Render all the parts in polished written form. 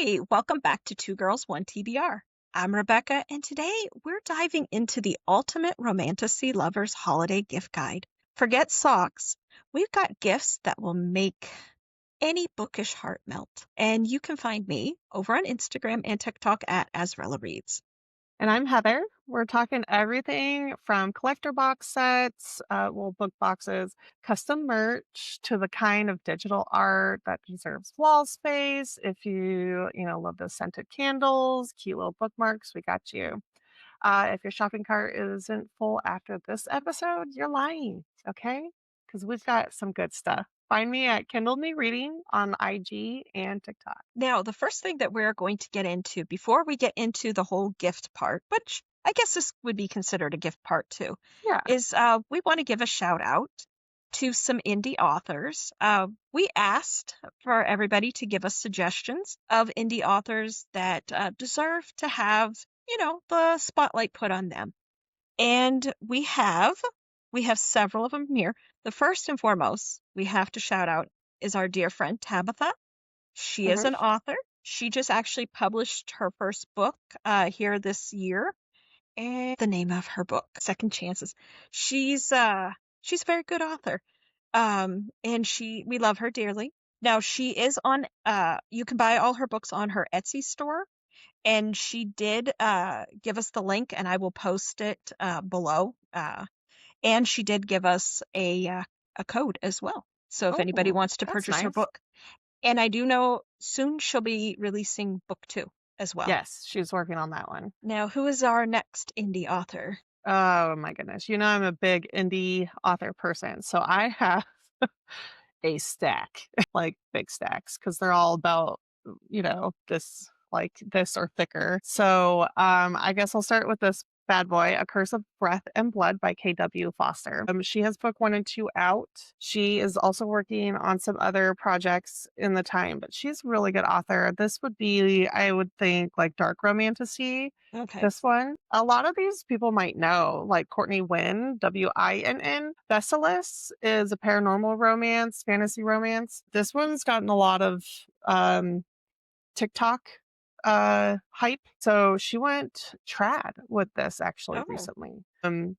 Hey, welcome back to Two Girls, One TBR. I'm Rebecca, and today we're diving into the ultimate romantasy lovers holiday gift guide. Forget socks. We've got gifts that will make any bookish heart melt. And you can find me over on Instagram and TikTok at Azrella Reads. And I'm Heather. We're talking everything from collector box sets, book boxes, custom merch, to the kind of digital art that deserves wall space. If love those scented candles, cute little bookmarks, we got you. If your shopping cart isn't full after this episode, you're lying, okay? Because we've got some good stuff. Find me at Kindle Me Reading on IG and TikTok. Now, the first thing that we're going to get into before we get into the whole gift part, which I guess this would be considered a gift part too, Yeah. is we want to give a shout out to some indie authors. We asked for everybody to give us suggestions of indie authors that deserve to have, the spotlight put on them. And we have several of them here. The first and foremost we have to shout out is our dear friend Tabitha. She is an author. She just actually published her first book here this year. And the name of her book, Second Chances. She's a very good author. And we love her dearly. Now she is on you can buy all her books on her Etsy store. And she did give us the link, and I will post it below. And she did give us a code as well. So if anybody wants to purchase her book. And I do know soon she'll be releasing book 2 as well. Yes, she's working on that one. Now, who is our next indie author? Oh my goodness. I'm a big indie author person. So I have a stack, like big stacks, because they're all about, this or thicker. So I guess I'll start with this bad boy, A Curse of Breath and Blood by K.W. Foster. She has book 1 and 2 out. She is also working on some other projects in the time, but she's a really good author. This would be, I would think, like dark romantasy. Okay. This one. A lot of these people might know, like Courtney Wynn, Winn. Vesilis is a paranormal romance, fantasy romance. This one's gotten a lot of TikTok hype. So she went trad with this actually recently.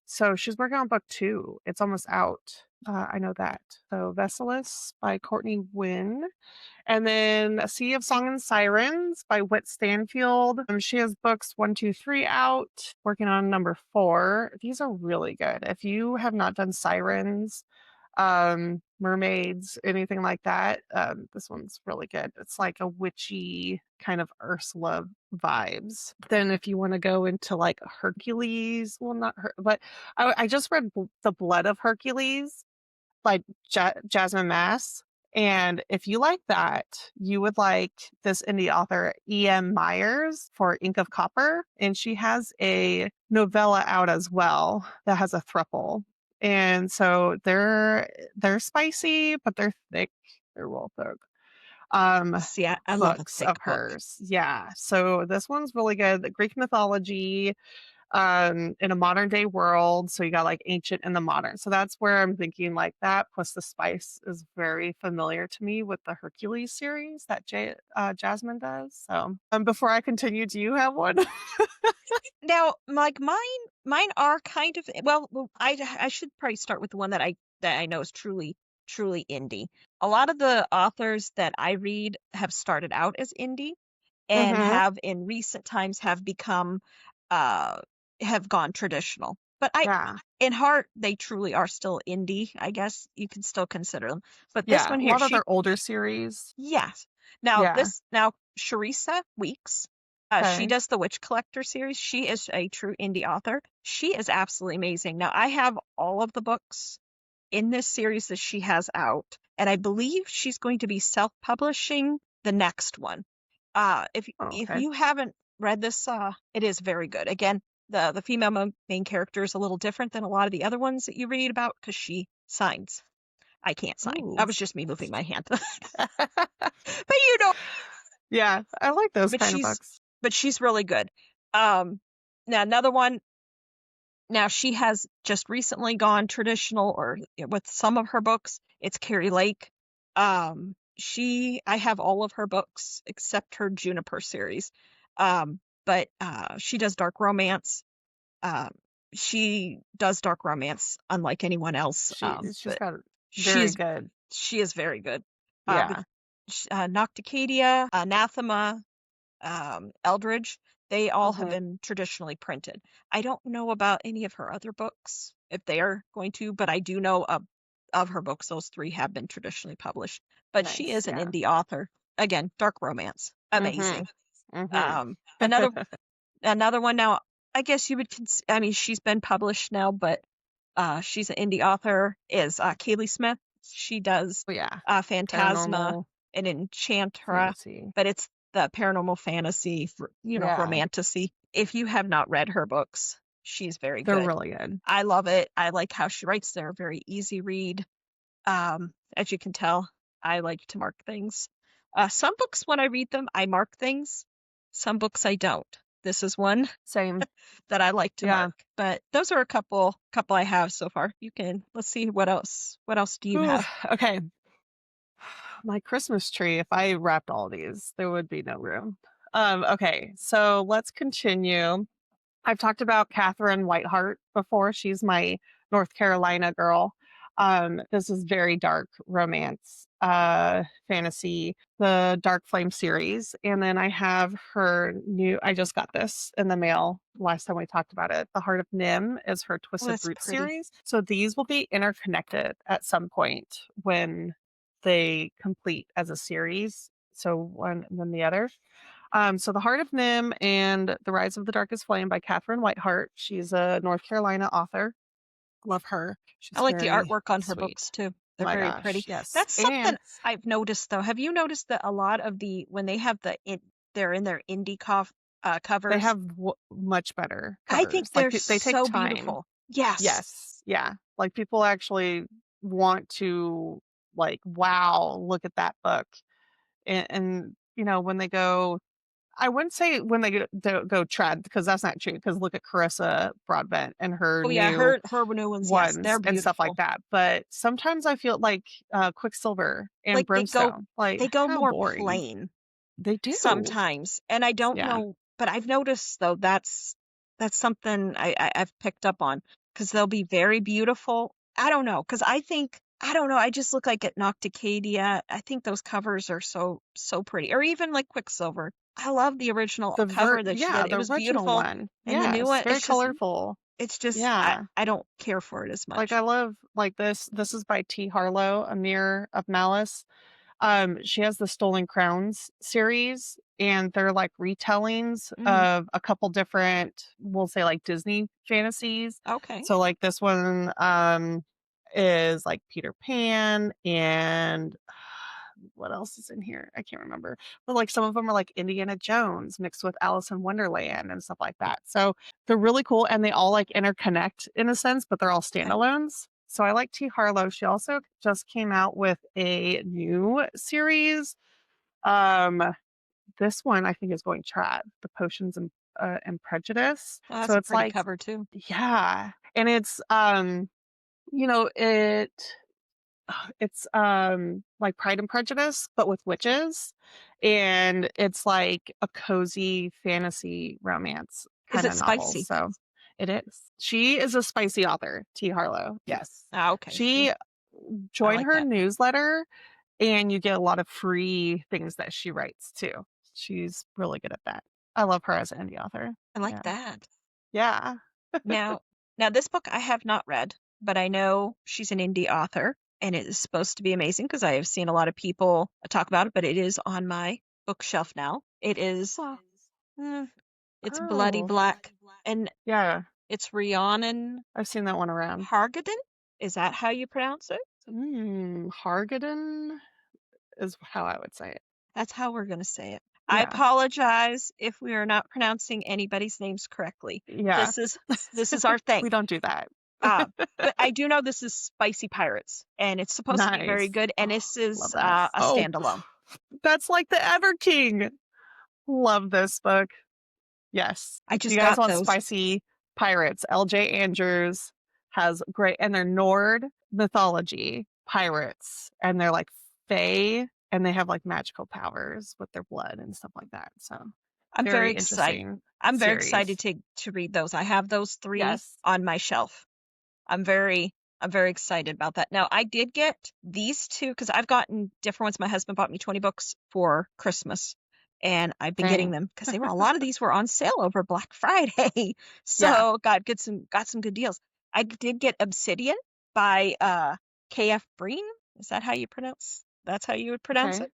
So she's working on book 2. It's almost out. I know that. So Vesilis by Courtney Wynn. And then A Sea of Song and Sirens by Whit Stanfield. She has books 1, 2, 3 out, working on number 4. These are really good. If you have not done sirens, mermaids, anything like that, this one's really good. It's like a witchy kind of Ursula vibes. Then if you want to go into like Hercules, well, not her, but I just read The Blood of Hercules by Jasmine Mass. And if you like that, you would like this indie author, E.M. Myers, for Ink of Copper. And she has a novella out as well that has a throuple. And so they're spicy, but they're thick. They're real thick. See, I love a thick of book. hers. Yeah. So this one's really good. The Greek mythology, in a modern day world. So you got like ancient and the modern. So that's where I'm thinking like that. Plus the spice is very familiar to me with the Hercules series that Jasmine does. So before I continue, do you have one? Now, like mine are kind of, I should probably start with the one that I know is truly indie. A lot of the authors that I read have started out as indie and have in recent times have become have gone traditional. But in heart, they truly are still indie. I guess you can still consider them. But this one here, a lot of their older series. Yes. Now Sharissa Weeks. She does the Witch Collector series. She is a true indie author. She is absolutely amazing. Now, I have all of the books in this series that she has out, and I believe she's going to be self-publishing the next one. If you haven't read this, it is very good. Again, the female main character is a little different than a lot of the other ones that you read about because she signs. I can't sign. That was just me moving my hand. But yeah, I like those kind of books. But she's really good. Now another one. Now she has just recently gone traditional, or with some of her books. It's Carrie Lake. I have all of her books except her Juniper series. But she does dark romance. Um, she does dark romance unlike anyone else. She's But got she very is good. she is very good. But Yeah. Nocticadia, Anathema, Eldridge, they all have Hmm. been traditionally printed. I don't know about any of her other books, if they are going to, but I do know of her books, those three have been traditionally published. But she Nice. is an Yeah. indie author. Again, dark romance. Hmm. Amazing. Hmm. Um, another another one now, I guess you would I mean, she's been published now, but she's an indie author, is Kaylee Smith. She does Oh yeah. Phantasma Paranormal and Enchantra, fantasy. but it's the paranormal fantasy, Yeah. romantasy. If you have not read her books, she's very They're good. really good. I love it. I like how she writes. They're a very easy read. As you can tell, I like to mark things. Some books, when I read them, I mark things. Some books I don't. This is one Same. that I like to Yeah. mark. But those are a couple I have so far. Let's see what else. What else do you Whew, have? okay. My Christmas tree, if I wrapped all these, there would be no room. Okay, so let's continue. I've talked about Catherine Whiteheart before. She's my North Carolina girl. This is very dark romance, fantasy, the Dark Flame series. And then I have her I just got this in the mail last time we talked about it. The Heart of Nim is her Oh, Twisted that's Root pretty. series. So these will be interconnected at some point when they complete as a series. So one and then the other. So The Heart of Nim and The Rise of the Darkest Flame by Catherine Whiteheart. She's a North Carolina author. Love her. I She's like the very artwork on her sweet. books too. They're My very gosh, pretty. yes. That's something And I've noticed though. Have you noticed that a lot of when they have they're in their they covers? have much better I think covers. Like they're they take so time. beautiful. Yes. Yes. Yeah. Like people actually want to like, wow, look at that book. And when they go I wouldn't say when they go trad because that's not true. Because look at Carissa Broadbent and her Oh yeah, new her new ones, yes, they're ones and stuff like beautiful. that. But sometimes I feel like Quicksilver and Like Brimstone, like they go how more boring. plain They do. sometimes. And I don't Yeah. know, but I've noticed though that's something I've picked up on because they'll be very beautiful. I don't know, because I don't know, I just look like at Nocticadia. I think those covers are so pretty. Or even like Quicksilver. I love the original cover that she Yeah, did. It the was original beautiful. one. And the new Yes, one, very colorful. it's just Yeah. I don't care for it as Like much. I love like this is by T. Harlow, A Mirror of Malice. She has the Stolen Crowns series, and they're like retellings Mm, of a couple different, we'll say like Disney fantasies. okay. So like this one is like Peter Pan and what else is in here? I can't remember. But like some of them are like Indiana Jones mixed with Alice in Wonderland and stuff like that. So they're really cool and they all like interconnect in a sense, but they're all Okay. standalones. So I like T. Harlow. She also just came out with a new series. Um, this one I think is going trad, The Potions and Prejudice. Oh, that's So a it's pretty like, cover too. yeah, and you know, it it's like Pride and Prejudice, but with witches, and it's like a cozy fantasy romance Is kind it of novel. spicy? So it is. She is a spicy author, T. Harlow. Yes. Ah, okay. See, She I join like her that. newsletter and you get a lot of free things that she writes too. She's really good at that. I love her as an indie author. I like Yeah. that. Yeah. Now, this book I have not read, but I know she's an indie author and it is supposed to be amazing because I have seen a lot of people talk about it, but it is on my bookshelf now. It is, mm, it's Bloody Oh, Black and yeah. it's Rhiannon I've seen that one around. Hargaden. Is that how you pronounce it? Hargaden is how I would say it. That's how we're going to say it. I Yeah. apologize if we are not pronouncing anybody's names correctly. Yeah. This is our thing. We don't do that. Uh, but I do know this is Spicy Pirates, and it's supposed to be very Nice. good. And Oh, this love is that. a Oh, standalone. that's like the Ever King. Love this book. Yes. I If you just guys got want those. spicy pirates, LJ Andrews has great, and they're Nord mythology pirates, and they're like fae. and they have like magical powers with their blood and stuff like that. So I'm very very excited. interesting I'm very series. excited to read those. I have those 3 Yes. on my shelf. I'm very excited about that. Now, I did get these 2 because I've gotten different ones. My husband bought me 20 books for Christmas, and I've been getting Same. them because a lot of these were on sale over Black Friday. Yeah. So got some good deals. I did get Obsidian by KF Bream. Is that how you pronounce? That's how you would pronounce Okay. it.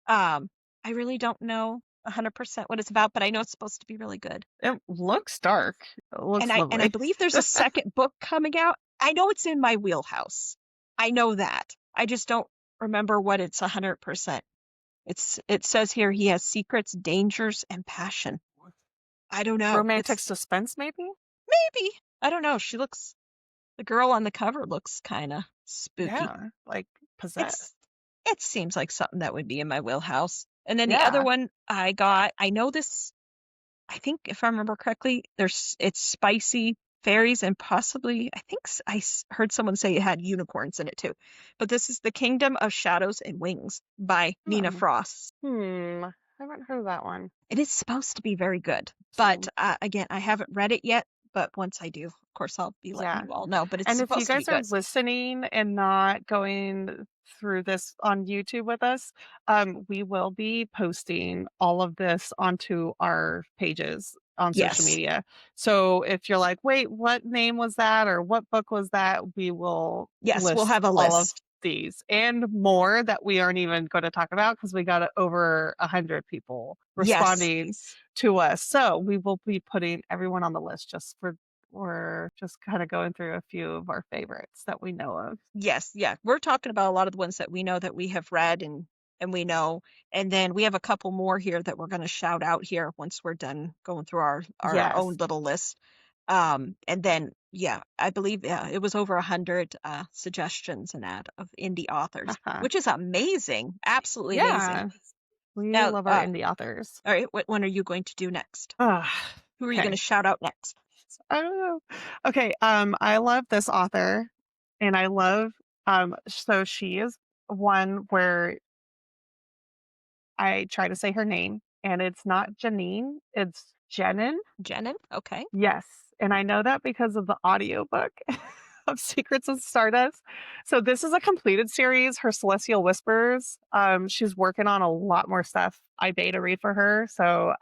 I really don't know 100% what it's about, but I know it's supposed to be really good. It looks dark. It And looks I lovely. believe there's a second book coming out. I know it's in my wheelhouse. I know that. I just don't remember what it's 100%. It says here he has secrets, dangers, and passion. I don't know. Romantic It's suspense, maybe? maybe. I don't know. The girl on the cover looks kind of spooky. Yeah, like possessed. It's it seems like something that would be in my wheelhouse. And then the other Yeah. one I know this, I think if I remember correctly, it's spicy fairies and possibly I think heard someone say it had unicorns in it too. But this is The Kingdom of Shadows and Wings by Nina Oh. Frost. I haven't heard of that one. It is supposed to be very good, but Interesting. again, I haven't read it yet. But once I do, of course, I'll be letting Yeah. you all know. But it's And if you supposed to be guys are good. listening and not going through this on YouTube with us, we will be posting all of this onto our pages on social Yes, media. So if you're like, wait, what name was that? Or what book was that? We will yes, we'll list have a all of list. these and more that we aren't even going to talk about because we got over 100 people Yes, responding to us. So we will be putting everyone on the list just for we're just kind of going through a few of our favorites that we know of. yes, yeah. We're talking about a lot of the ones that we know that we have read and we know. And then we have a couple more here that we're going to shout out here once we're done going through our own Yes. little list. And then yeah, I believe it was over 100 suggestions and that of indie authors, which is amazing, absolutely amazing. Yeah. We Now, love our indie authors. all right, what one are you going to do next? Ah, Who are you going okay. to shout out next? I don't know. Okay. I love this author and I love, so she is one where I try to say her name and it's not Janine, it's Jenin. Jenin? Okay. Yes, and I know that because of the audiobook of Secrets of Stardust. So this is a completed series, her Celestial Whispers. She's working on a lot more stuff. I beta read for her, so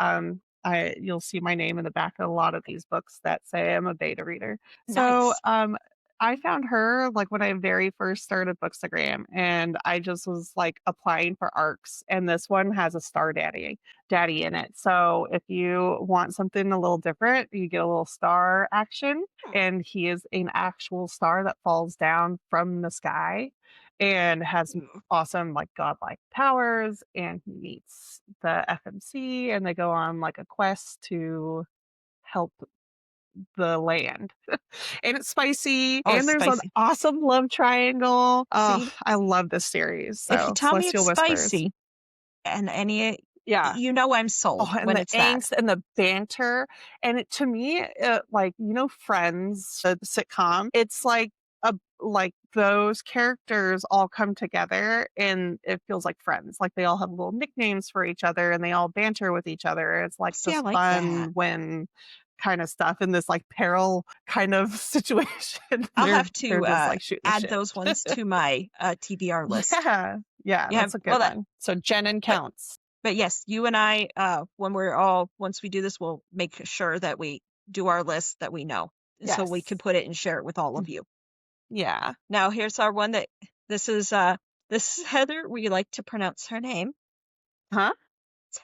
you'll see my name in the back of a lot of these books that say I'm a beta reader. So Nice. I found her like when I very first started Bookstagram, and I just was like applying for arcs, and this one has a star daddy in it. So if you want something a little different, you get a little star action, and he is an actual star that falls down from the sky and has awesome like godlike powers, and he meets the FMC and they go on like a quest to help the land. And it's spicy Oh, it's and there's an spicy. awesome love triangle. Oh, See, I love this series. if you So tell me it's Celestial Whispers. spicy and any, Yeah. you know I'm sold Oh, and when the it's that. angst and the banter, and to me, like, Friends, the sitcom, it's like those characters all come together and it feels like Friends. Like, they all have little nicknames for each other and they all banter with each other. It's like See, I just like that. fun when kind of stuff in this, like, peril kind of situation. I'll They're have they're to just, like, shooting the add shit. those ones to my TBR list. Yeah. Yeah, Yeah, that's a well, good one. So Jenin but counts. but yes, you and I, once we do this, we'll make sure that we do our list that we know, so we can Yes. put it and share it with all of you. Yeah. Now, here's our one that this is Heather. We like to pronounce her name. Huh?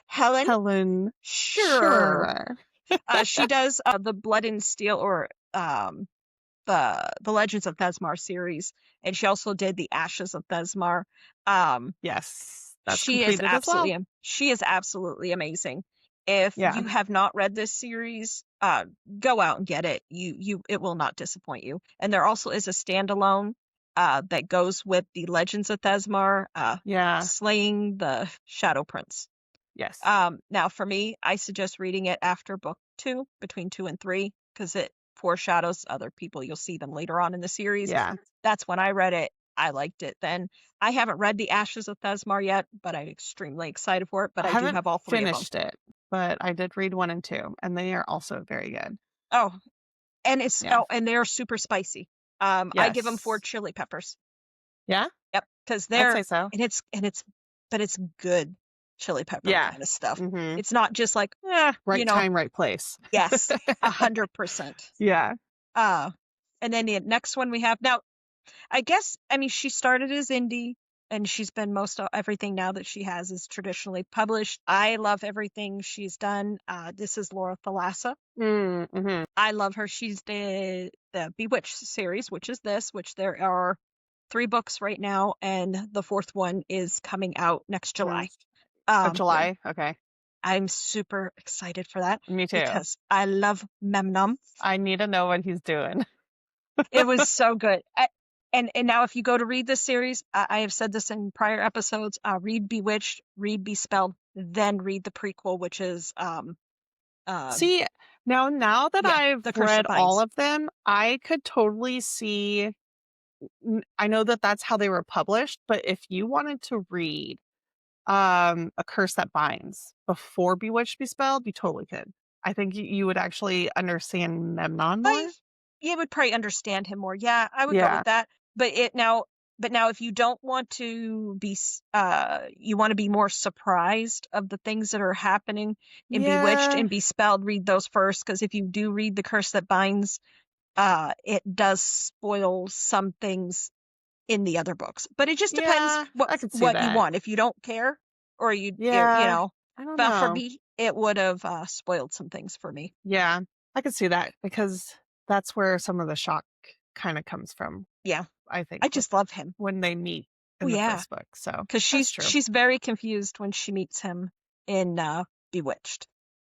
Helen Helen Sure. Sure. She does the Blood and Steel or the Legends of Thesmar series, and she also did the Ashes of Thesmar. Yes, that's completed as well. She is absolutely amazing. If Yeah. you have not read this series, go out and get it. It will not disappoint you. And there also is a standalone that goes with the Legends of Thesmar, Yeah. Slaying the Shadow Prince. Yes. Now for me, I suggest reading it after book 2, between 2 and 3, because it foreshadows other people. You'll see them later on in the series. Yeah. That's when I read it. I liked it then. I haven't read The Ashes of Thesmar yet, but I'm extremely excited for it. But I I do haven't have all 3 of them. finished it, but I did read 1 and 2, and they are also very good. Oh, Yeah. and they're super spicy. I give them 4 Yes. chili peppers. Yeah? Yep, because I'd they're say so. but it's good chili pepper Yeah. kind of stuff. Mhm. It's not just like, Right time, right place. yes, 100%. Yeah. Uh, and then the next one we have now, I mean, she started as indie and she's been most of everything now that she has is traditionally published. I love everything she's done. This is Laura Thalassa. Mhm. I love her. She's the Bewitched series, which there are 3 books right now, and the 4th one is coming out next July. Oh, Which July? Okay. I'm super excited for that Me too. because I love Memnum. I need to know what he's doing. It was so good. And now if you go to read this series, I have said this in prior episodes, read Bewitched, read Bespelled, then read the prequel, which is uh See, now that yeah, I've The Curse read that all Binds. of them, I could totally see I know that that's how they were published, but if you wanted to read A Curse That Binds before Bewitched Bespelled, you totally could. I think you would actually understand Memnon I more. You would probably understand him more. Yeah, I would go Yeah. with that. But now if you don't want to you want to be more surprised of the things that are happening in Bewitched Yeah. and Bespelled, read those first, because if you do read The Curse That Binds, it does spoil some things in the other books. But it just depends Yeah, I could see what you that. want. If you don't care, or Yeah. I don't but for know. me, it would have spoiled some things for me. Yeah, I could see that because that's where some of the shock kind of comes from, Yeah, I think, I with just love him. when they meet Oh in the yeah. first book. So Because that's true. she's very confused when she meets him in Bewitched.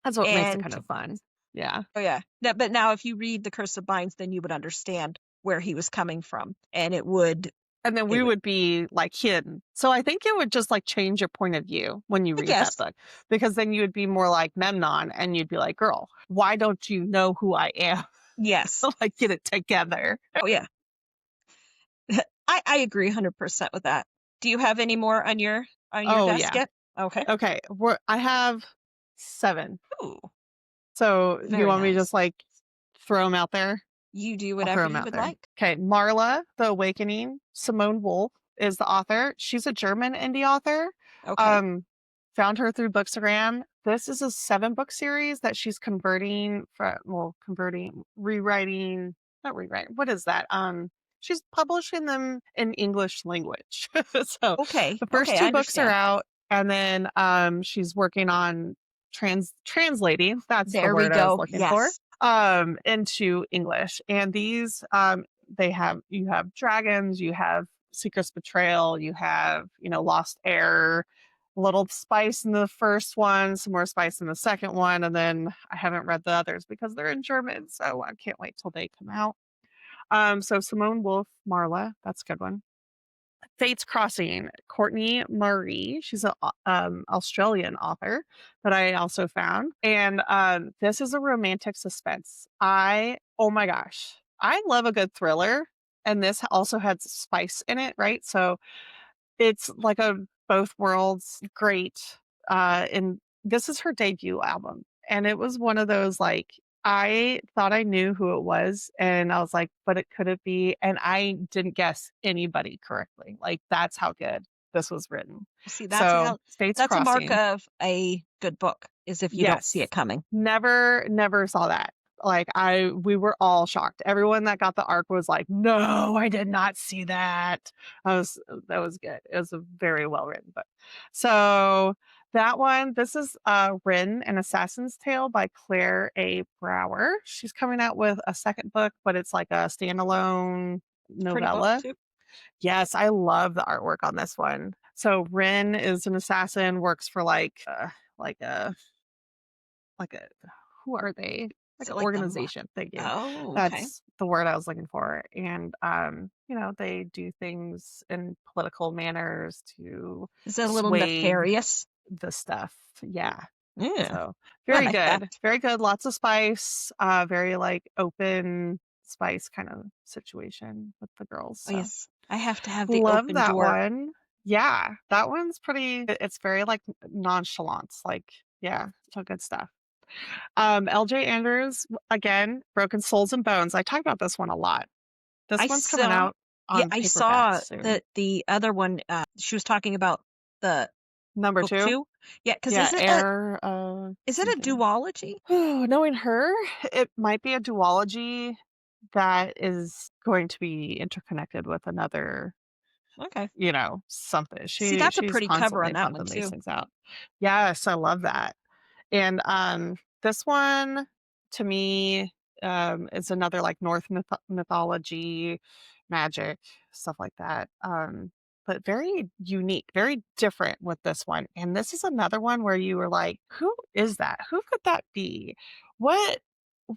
That's what makes it And kind of fun. Yeah. oh yeah, but now if you read The Curse of Binds, then you would understand where he was coming from, and And then it we would would be like hidden. So I think it would just like change your point of view when you I read that guess book because then you would be more like Memnon and you'd be like, girl, why don't you know who I am? yes. Like, get it together. Oh yeah, I agree 100% with that. Do you have any more on your Oh, desk yeah. yet? Okay. Okay. I have 7. Ooh, So do you very want me to nice. just like throw them out there? You do I'll throw whatever them you out would there. like. Okay. Marla, The Awakening. Simone Wolf is the author. She's a German indie author. Okay. Um, Found her through Bookstagram. This is a 7-book series that she's rewriting, not rewriting. What is that? She's publishing them in English language. So Okay. the first Okay. I 2 books are understand. out, and then she's working on translating. That's the There we word I was go. looking for. Yes. Into English. And these you have dragons, you have Secret's Betrayal, you have, Lost Air, a little spice in the first one, some more spice in the second one, and then I haven't read the others because they're in German, so I can't wait till they come out. So Simone Wolf, Marla, that's a good one. Fate's Crossing, Courtney Marie. She's an Australian author that I also found. And this is a romantic suspense. Oh my gosh, I love a good thriller. And this also has spice in it, right? So it's like a both worlds great. And this is her debut album. And it was one of those like, I thought I knew who it was, and I was like, but it could it be? And I didn't guess anybody correctly. Like, that's how good this was written. See, So, States that's a mark Crossing. of a good book, is if you don't see Yes. it coming. Never saw that. Like we were all shocked. Everyone that got the arc was like, "No, I did not see that." That was good. It was a very well written book. So that one, this is Rin, An Assassin's Tale by Claire A. Brower. She's coming out with a second book, but it's like a standalone Pretty book novella. too. Yes, I love the artwork on this one. So Rin is an assassin, works for like a like a who are they? Is Like it an like organization. Thank you. oh, okay. That's the word I was looking for. And they do things in political manners to Is it a little sway nefarious? the stuff. Yeah. Yeah, So I very like that. good. Very good. Lots of spice. Very like open spice kind of situation with the girls. Oh So yes. I have to have the Love open that door. one. Yeah, that one's pretty it's very, like, nonchalant, like, yeah, so good stuff. LJ Andrews, again, Broken Souls and Bones. I talk about this one a lot. I This one's coming saw, out yeah, on I paperback saw soon. that the other one, she was talking about the Number book 2? two. Yeah, because Yeah, Air, is it a something. duology? Oh, knowing her, it might be a duology that is going to be interconnected with another, Okay. something. See, She's that's a pretty cover on constantly that one pumping these too. things out. Yes, I love that. And this one to me is another like mythology, magic, stuff like that. But very unique, very different with this one. And this is another one where you were like, who is that? Who could that be? What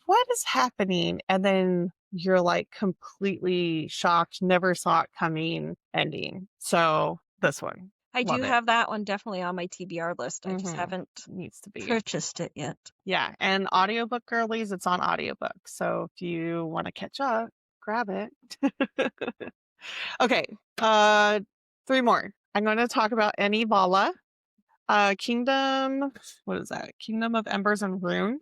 what is happening? And then you're like completely shocked, never saw it coming ending. So this one, I do love it. have that one definitely on my TBR list. I just Mm-hmm. haven't Needs to be. purchased it yet. Yeah, and audiobook girlies, it's on audiobook. So if you want to catch up, grab it. Okay, uh 3 more. I'm going to talk about Annie Vala. Kingdom, what is that? Kingdom of Embers and Rune.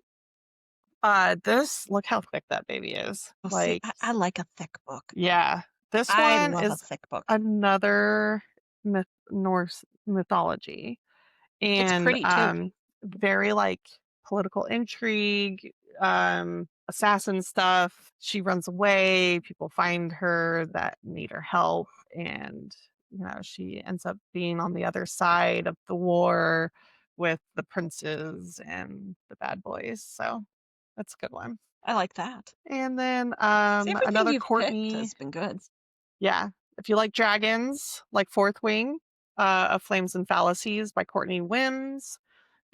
This, look how thick that baby is. Well, see, Like, I like a thick book. yeah. This I one love a is thick book. another Norse mythology. It's And pretty too. very like political intrigue, assassin stuff. She runs away, people find her that need her help, and she ends up being on the other side of the war with the princes and the bad boys. So that's a good one. I like that. And then See, everything another you've picked Courtney. has been good. Yeah, if you like dragons, like Fourth Wing, of Flames and Fallacies by Courtney Wims.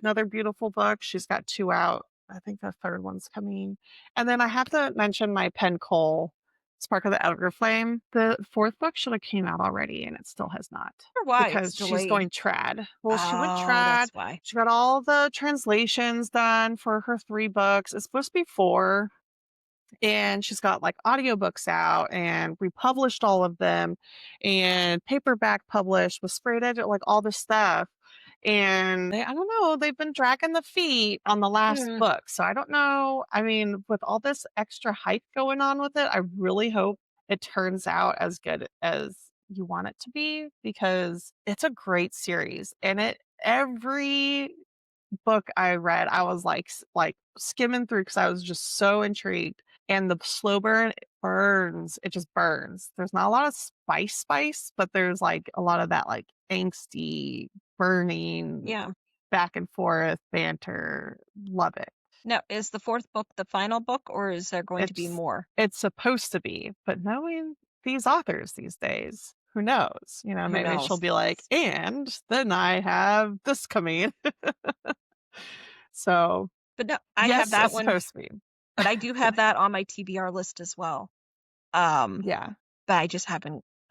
Another beautiful book. She's got 2 out. I think the 3rd one's coming. And then I have to mention my Penn Cole, Spark of the Outer Flame. The 4th book should have came out already, and it still has not Or why it's because she's delayed. going trad. Well, she went Oh, trad. that's why. She got all the translations done for her 3 books. It's supposed to be 4, and she's got like audiobooks out and republished all of them and paperback published with sprayed edit, like all this stuff. And I don't know, they've been dragging the feet on the last Hmm. book. So I don't know. I mean, with all this extra hype going on with it, I really hope it turns out as good as you want it to be, because it's a great series. And every book I read, I was like skimming through because I was just so intrigued. And the slow burn, it burns. It just burns. There's not a lot of spice, but there's like a lot of that like angsty, burning, Yeah. back and forth banter. Love it. Now, is the 4th book the final book, or is there going to be It's more? it's supposed to be, but knowing these authors these days, who knows? Who Maybe she'll knows? be like, and then I have this coming. So But no, I have yes, that it's one, supposed to be. but I do have that on my TBR list as well. Um, Yeah. but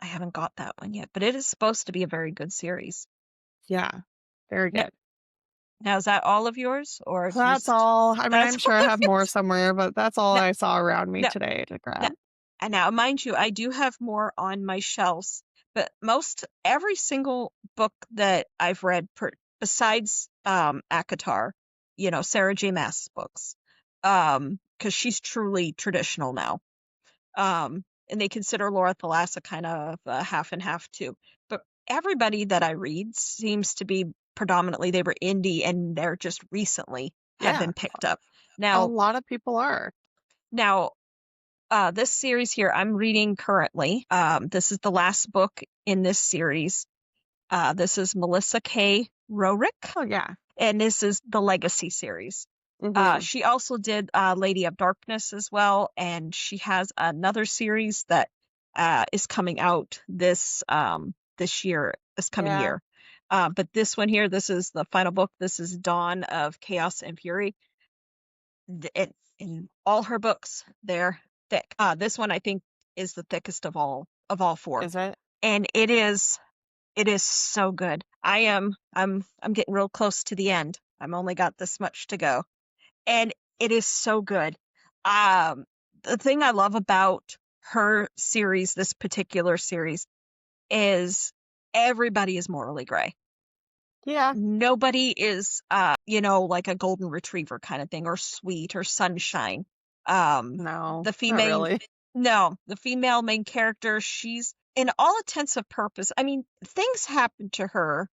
I haven't got that one yet. But it is supposed to be a very good series. Yeah. Very Now, good. now is that all of yours, or That's all. I mean, that's I'm all sure I of have more yours? somewhere, but that's all No, I saw around me no, today to no. grab. And now, mind you, I do have more on my shelves, but every single book that I've read, besides ACOTAR, Sarah J. Maas's books, because she's truly traditional now. And they consider Laura Thalassa kind of half and half too. But everybody that I read seems to be predominantly they were indie, and they're just recently have Yeah. been picked up. A Now, lot of people are. now this series here I'm reading currently. This is the last book in this series. This is Melissa K. Rorick, Oh, yeah. and this is the Legacy series. Hmm. She also did Lady of Darkness as well, and she has another series that is coming out this coming Yeah. year. But this one here, this is the final book. This is Dawn of Chaos and Fury. In all her books, they're thick. This one I think is the thickest of all 4, Is it? and it is so good. I'm getting real close to the end. I'm only got this much to go, and it is so good. The thing I love about her series, this particular series, is everybody is morally gray. Yeah. Nobody is, like a golden retriever kind of thing, or sweet, or sunshine. No, The not female, really. no, the female main character, she's, in all intents of purpose, I mean, things happen to her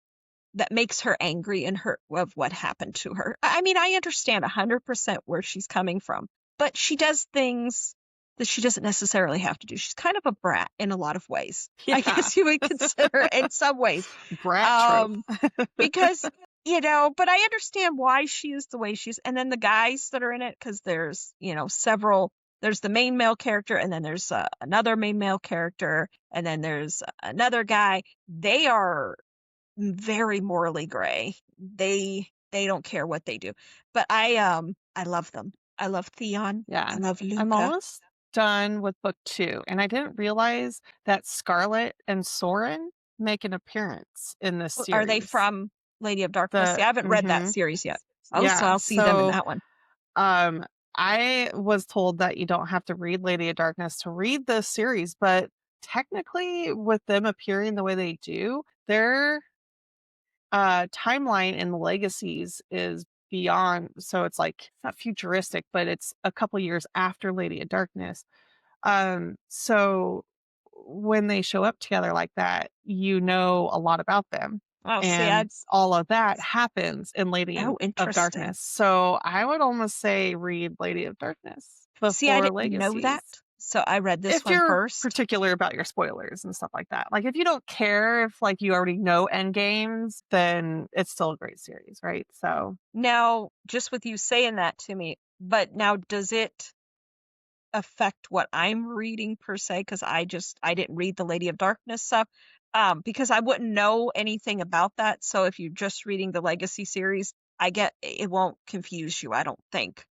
that makes her angry and her of what happened to her. I mean, I understand 100% where she's coming from, but she does things that she doesn't necessarily have to do. She's kind of a brat in a lot of ways. I Yeah. guess you would consider in some ways. Brat trope. Because, but I understand why she is the way she's, and then the guys that are in it, because there's, several, there's the main male character, and then there's another main male character, and then there's another guy. They are very morally gray. They don't care what they do. But I love them. I love Theon. Yeah. I love I'm Luca. almost done with book 2, and I didn't realize that Scarlet and Soren make an appearance in this Are they series. from Lady of Darkness? See, I haven't read that series yet. Oh, so Yeah, I'll see them in that one. I was told that you don't have to read Lady of Darkness to read this series, but technically, with them appearing the way they do, their timeline in the Legacies is beyond. So it's like, it's not futuristic, but it's a couple years after Lady of Darkness. So when they show up together like that, you know a lot about them. Oh, see, And all of that happens in Lady of interesting. Darkness. So I would almost say read Lady of Darkness See, I before didn't know that. Legacies. So I read this If one you're first. particular about your spoilers and stuff like that. Like if you don't care if like you already know end games, then it's still a great series, right? So Now, just with you saying that to me, but now does it affect what I'm reading per se? Because I didn't read the Lady of Darkness stuff. Because I wouldn't know anything about that. So if you're just reading the Legacy series, I get it won't confuse you, I don't think.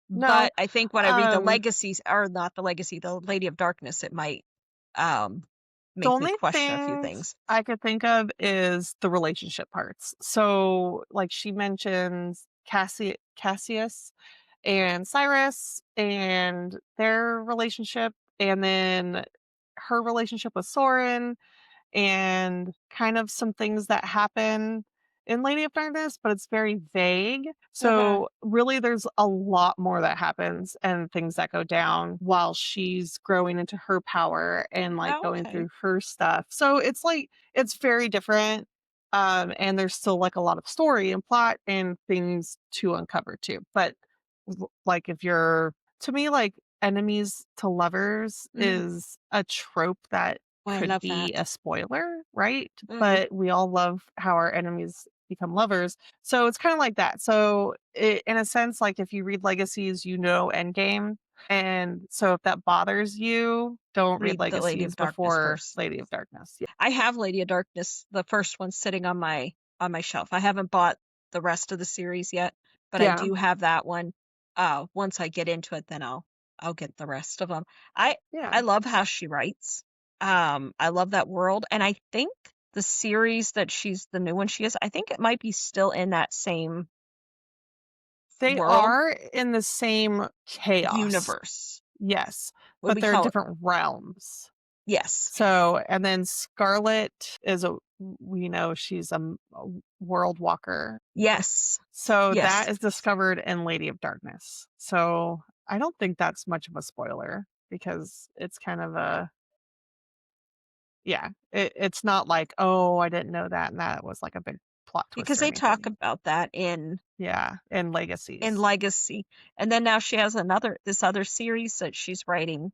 no. But I think when I read the Legacies, or not the Legacy, the Lady of Darkness, it might The make me only question a few things things. I could think of is the relationship parts. So like she mentions Cassius and Cyrus and their relationship, and then her relationship with Soren, and kind of some things that happen in Lady of Darkness, but it's very vague. So really there's a lot more that happens and things that go down while she's growing into her power and like going through her stuff. So it's like it's very different. And there's still like a lot of story and plot and things to uncover too. But like if you're, to me, like enemies to lovers is a trope that could be a spoiler, right? But we all love how our enemies become lovers. So it's kind of like that. So in a sense, like if you read Legacies, you know Endgame. And so if that bothers you, don't read the Lady Legacies of Darkness before first. Lady of Darkness. Yeah. I have Lady of Darkness, the first one, sitting on my shelf. I haven't bought the rest of the series yet, but I do have that one. Once I get into it, then I'll get the rest of them. I love how she writes. I love that world, and I think the series that the new one she is, I think it might be still in that same They world. are in the same chaos universe. Yes, but they're different realms. Yes. So, and then Scarlet is we know she's a world walker. Yes. So that is discovered in Lady of Darkness. So I don't think that's much of a spoiler because it's kind of it's not like, oh, I didn't know that and that was like a big plot twist. Because they talk about that in Legacies. In Legacy. And then now she has this other series that she's writing.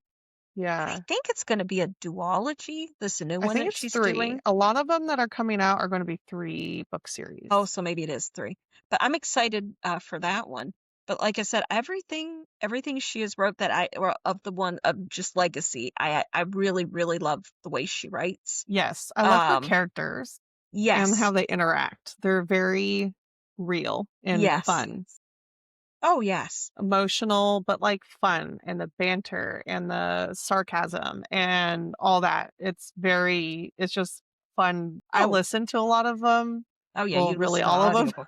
Yeah. I think it's going to be a duology, this new one that she's 3. doing. A lot of them that are coming out are going to be 3 book series. Oh, so maybe it is 3. But I'm excited for that one. But like I said, everything she has wrote of just Legacy, I really, really love the way she writes. Yes, I love her characters. Yes. And how they interact. They're very real and fun. Oh, yes. Emotional, but like fun, and the banter and the sarcasm and all that. It's just fun. I listen to a lot of them. Oh, yeah. Well, you really listen all to of them.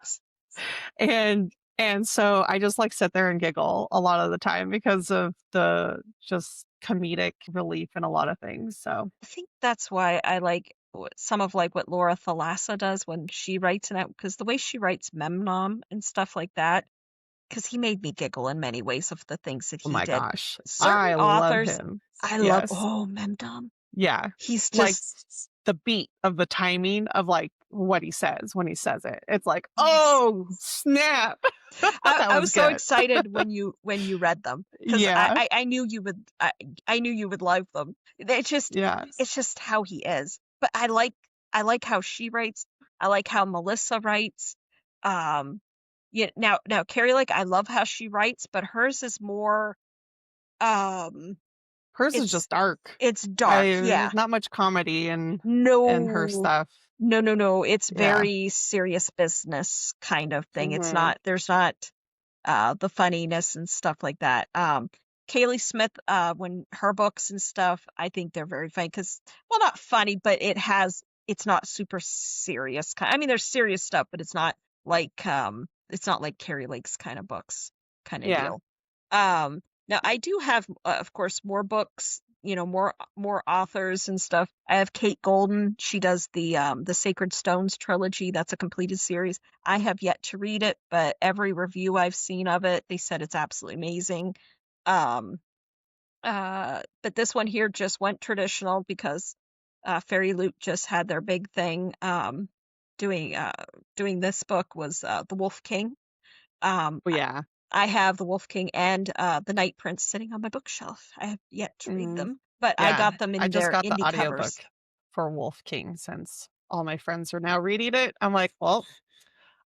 audiobooks. And so I just like sit there and giggle a lot of the time because of the just comedic relief in a lot of things. So I think that's why I like some of like what Laura Thalassa does when she writes it out, because the way she writes Memnom and stuff like that, because he made me giggle in many ways of the things that oh he my did. gosh, Certain I love authors, him. I love. Yes. Oh, Memnom. Yeah. He's Like just the beat of the timing of like what he says when he says it. It's like, yes. oh snap. That I was was so good. excited when you read them, because Yeah. I knew you would I knew you would love them. Yes. It's just how he is. But I like how she writes. I like how Melissa writes. Um, yeah. Now Carrie Lake, I love how she writes, but hers is more um, Hers is it's just dark. it's dark. I Yeah. not much comedy in her No, stuff. no. It's Yeah. very serious business kind of thing. It's Hmm. not. There's not the funniness and stuff like that. Kaylee Smith, when her books and stuff, I think they're very funny because, well, not funny, but it's not super serious. I mean, there's serious stuff, but it's not like Carrie Lake's kind of books kind of Yeah. deal. Now I do have, of course, more books, more authors and stuff. I have Kate Golden. She does the Sacred Stones trilogy. That's a completed series. I have yet to read it, but every review I've seen of it, they said it's absolutely amazing. Um, but this one here just went traditional because Fairy Loot just had their big thing. Doing doing this book was The Wolf King. Um, Oh yeah. I have The Wolf King and The Night Prince sitting on my bookshelf. I have yet to read Mm, them, but I yeah. got them I in just their got the indie audiobook covers. for Wolf King since all my friends are now reading it. I'm like, well,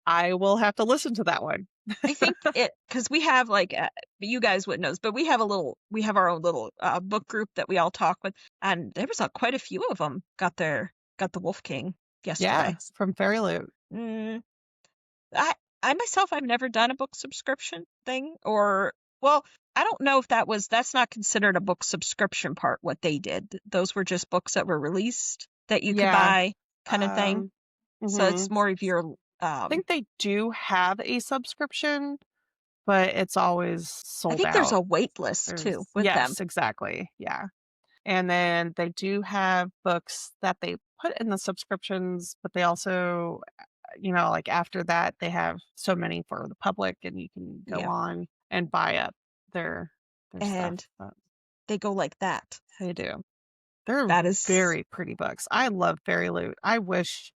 I will have to listen to that one. I think it because we have like you guys wouldn't know this, but we have our own little book group that we all talk with, and there was quite a few of them got the Wolf King Yeah, yesterday. from Fairy Loot. Mm, I I myself I've never done a book subscription thing, or well, I don't know if that's not considered a book subscription part what they did. Those were just books that were released that you could Yeah. buy kind of thing. Um, So mhm. it's more of your I think they do have a subscription, but it's always I sold think there's out. a wait list There's too with them. yes, exactly. Yeah. And then they do have books that they put in the subscriptions, but they also, like after that, they have so many for the public and you can go Yeah. on and buy up their stuff. And But they go like that. they do. They're That is very pretty books. I love Fairy Loot. I wish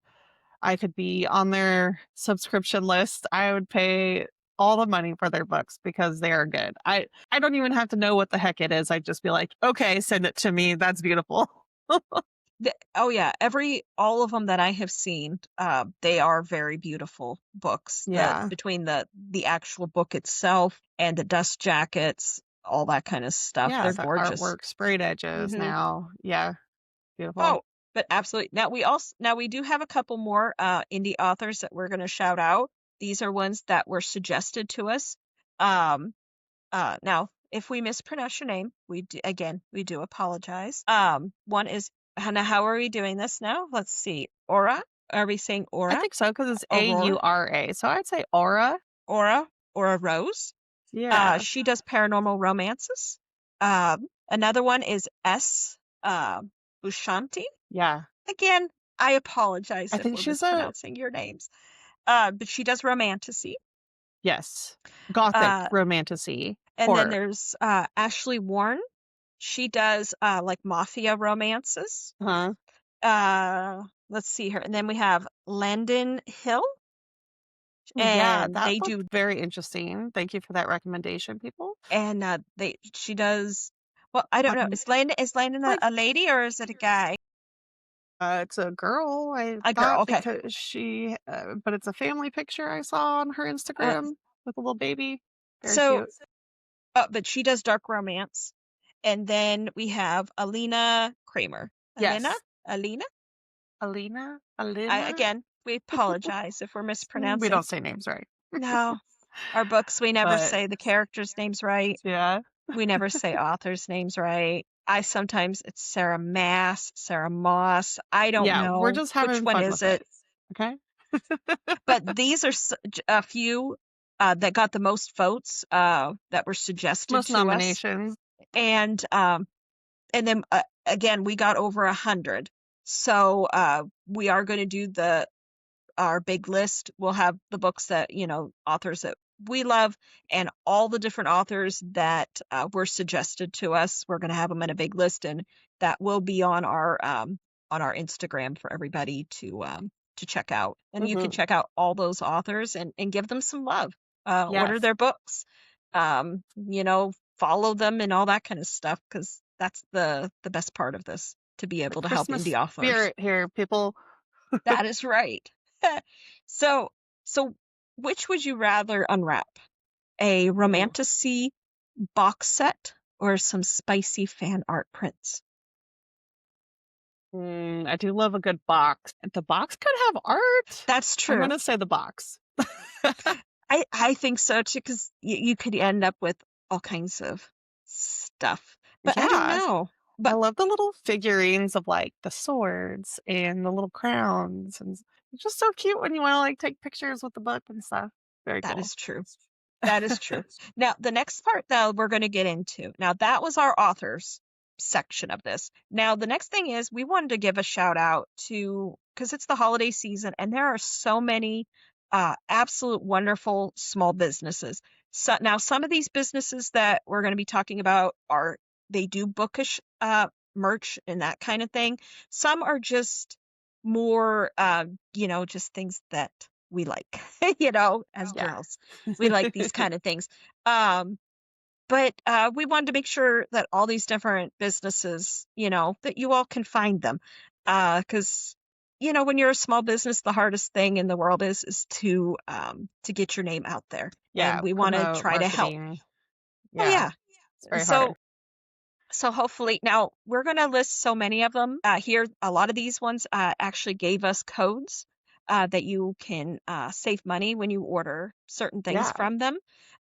I could be on their subscription list. I would pay all the money for their books because they are good. I don't even have to know what the heck it is. I'd just be like, okay, send it to me. That's beautiful. oh yeah, all of them that I have seen, they are very beautiful books. The Yeah. between the actual book itself and the dust jackets, all that kind of stuff, Yeah, they're the gorgeous. artwork, sprayed edges Hmm. now. Yeah, beautiful. Oh, but absolutely. Now we do have a couple more indie authors that we're going to shout out. These are ones that were suggested to us. Um, now, if we mispronounce your name, we do apologize. One is Hannah. How are we doing this now? Let's see. Aura. Are we saying I Aura? think so because it's Aurora? Aura. So I'd say Aura. Aura? Aura Rose? Yeah. She does paranormal romances. Another one is S. Bushanti. Yeah. Again, I apologize I if think we're she's a mispronouncing your names. But she does Romantasy. yes. Gothic Uh, romantasy and then horror. there's Ashley Warren. She does like mafia romances. Huh? Let's see her. And then we have Landon Hill, Yeah, and that they looked do, very interesting. Thank you for that recommendation, people. and she does. Well, I don't know. Is Landon Like a lady or is it a guy? it's a girl. I A girl. thought Okay. because but it's a family picture I saw on her Uh, Instagram with a little baby. Very so, cute. but she does dark romance, and then we have Alina Kramer. Yes. Alina. Alina. Again, we apologize if we're We mispronouncing. don't say names right. No, our books, we never But say the characters' names right. yeah. We never say authors' names right. It's Sarah Mass, Sarah Moss. I don't Yeah, we're know just which having one fun is with it. it. Okay? But these are a few that got the most votes that were suggested Most to us. nominations. And and then again, we got over 100. So we are going to do our big list. We'll have the books that, authors that we love, and all the different authors that were suggested to us. We're going to have them in a big list, and that will be on our Instagram for everybody to check out. And you can Hmm. check out all those authors and give them some love. Order Yes. their books. Follow them and all that kind of stuff, because that's the best part of this, to be The able to help Christmas indie authors. spirit here, people. That is right. So, so which would you rather unwrap? A Ooh. Romantasy box set or some spicy fan art prints? I do love a good box. The box could have art. That's I'm true. gonna say the box. I think so too, because you could end up with all kinds of stuff. But I don't Yeah, know. I But love the little figurines of like the swords and the little crowns, and it's just so cute when you want to like take pictures with the book and stuff. Very that cool. is true. That is true. Now, the next part, though, we're going to get into. Now, that was our authors section of this. Now, the next thing is we wanted to give a shout out to, because it's the holiday season, and there are so many absolute wonderful small businesses. So now, some of these businesses that we're going to be talking about they do bookish merch and that kind of thing. Some are just more, just things that we like, as Yeah. girls. We like these kind of things. Um, but we wanted to make sure that all these different businesses, that you all can find them. Because, when you're a small business, the hardest thing in the world is to get your name out there. And Yeah, we want to promote try to help. marketing. Oh, Yeah, yeah. it's very hard. So hopefully, now we're going to list so many of them here. A lot of these ones actually gave us codes that you can save money when you order certain things Yeah. from them.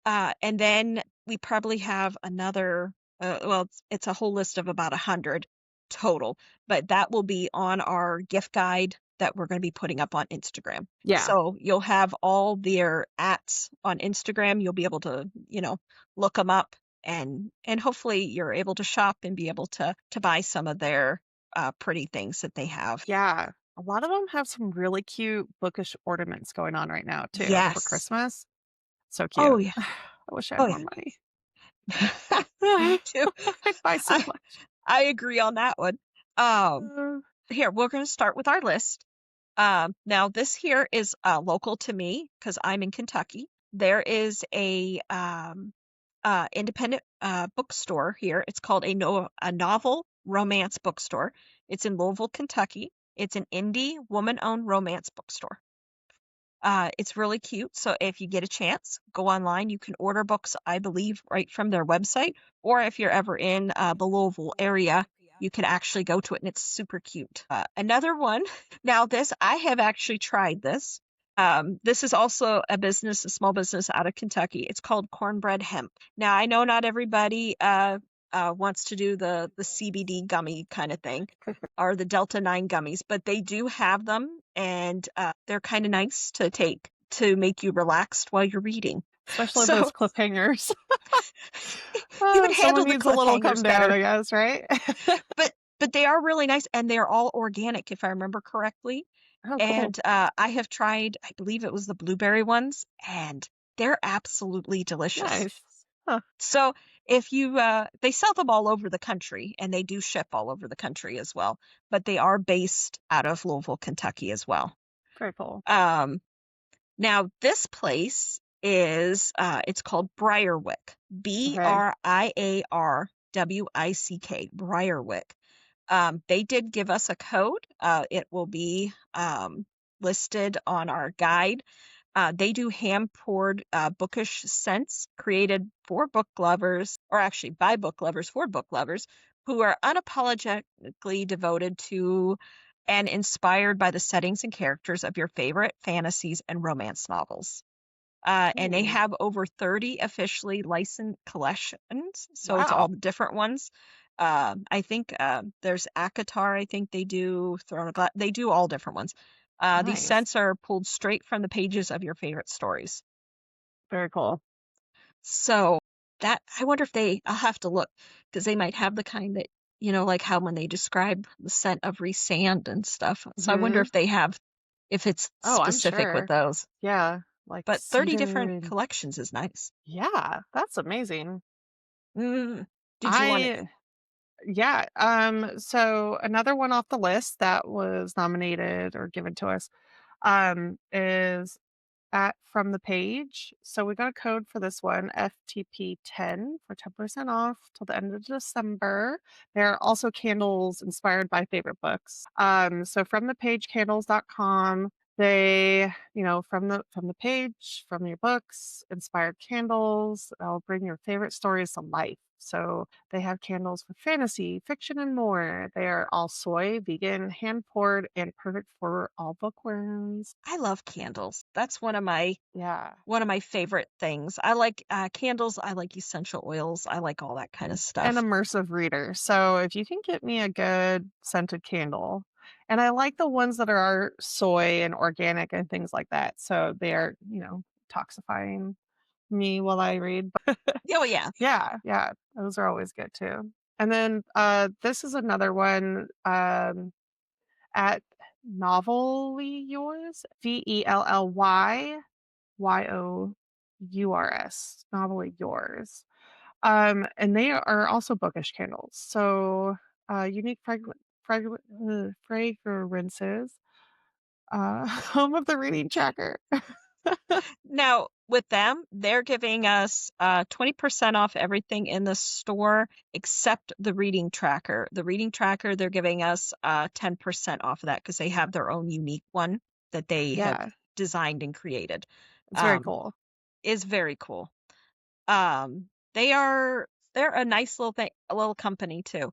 And then we probably have another, well, it's a whole list of about 100 total, but that will be on our gift guide that we're going to be putting up on Instagram. Yeah. So you'll have all their ats on Instagram. You'll be able to, look them up, and hopefully you're able to shop and be able to buy some of their pretty things that they have. Yeah. A lot of them have some really cute bookish ornaments going on right now too for Yes. Christmas. So Oh cute. yeah. I wish I had Oh more yeah. money. Me too. I'd buy so I much. I agree on that one. Um, Uh, Here, we're going to start with our list. Now this here is local to me because I'm in Kentucky. There is a independent bookstore here. It's called a novel romance bookstore. It's in Louisville, Kentucky. It's an indie woman-owned romance bookstore. It's really cute. So if you get a chance, go online. You can order books, I believe, right from their website. Or if you're ever in the Louisville area, you can actually go to it, and it's super cute. Another one. Now, I have actually tried this. This is also a small business out of Kentucky. It's called Cornbread Hemp. Now, I know not everybody wants to do the CBD gummy kind of thing, or the Delta 9 gummies, but they do have them, and they're kind of nice to take to make you relaxed while you're reading. especially So those cliffhangers. you would Someone handle the needs a little come cliffhangers down, better, I guess, right? but they are really nice, and they're all organic, if I remember correctly. Oh, cool. And I have tried, I believe it was the blueberry ones, and they're absolutely delicious. Nice. Huh. So they sell them all over the country, and they do ship all over the country as well, but they are based out of Louisville, Kentucky as well. Very cool. Um, Now this place it's called Briarwick, Okay. Briarwick, Briarwick. They did give us a code. It will be listed on our guide. They do hand-poured bookish scents created for book lovers, or actually by book lovers for book lovers, who are unapologetically devoted to and inspired by the settings and characters of your favorite fantasies and romance novels. And they Ooh. have over 30 officially licensed collections, so it's all Wow. the different ones. I think there's Akatar. I think they do Throne of Glass. They do all different ones. These Nice. scents are pulled straight from the pages of your favorite stories. Very cool. So that I wonder if I'll have to look, because they might have the kind that like how when they describe the scent of sand and stuff. So I wonder Hmm. if it's Oh, I'm specific with sure. those. Yeah, like But 30 cedar different and collections is nice. yeah, that's amazing. Mm. Did you want it? I Yeah, so another one off the list that was nominated or given to us, is at From the Page. So we got a code for this one, FTP10 for 10% off till the end of December. There are also candles inspired by favorite books. So from the page candles.com, they, from the page, from your books, inspired candles, that'll bring your favorite stories to life. So they have candles for fantasy, fiction, and more. They are all soy, vegan, hand poured, and perfect for all bookworms. I love candles. That's Yeah. one of my favorite things. I like candles. I like essential oils. I like all that kind of An stuff. immersive reader. So if you can get me a good scented candle, and I like the ones that are soy and organic and things like that. So they are, toxifying me while I read. But Oh, yeah. yeah, yeah, those are always good too. And then this is another one at Novelly Yours, VELLYYOURS, Novelly Yours. And they are also bookish candles. So, unique fragrances, home of the reading tracker. Now, with them, they're giving us 20% off everything in the store except the reading tracker. The reading tracker, they're giving us 10% off of that because they have their own unique one that they have Yeah, designed and created. it's very Um, cool. is very cool. Um, they're a nice little thing, a little company too.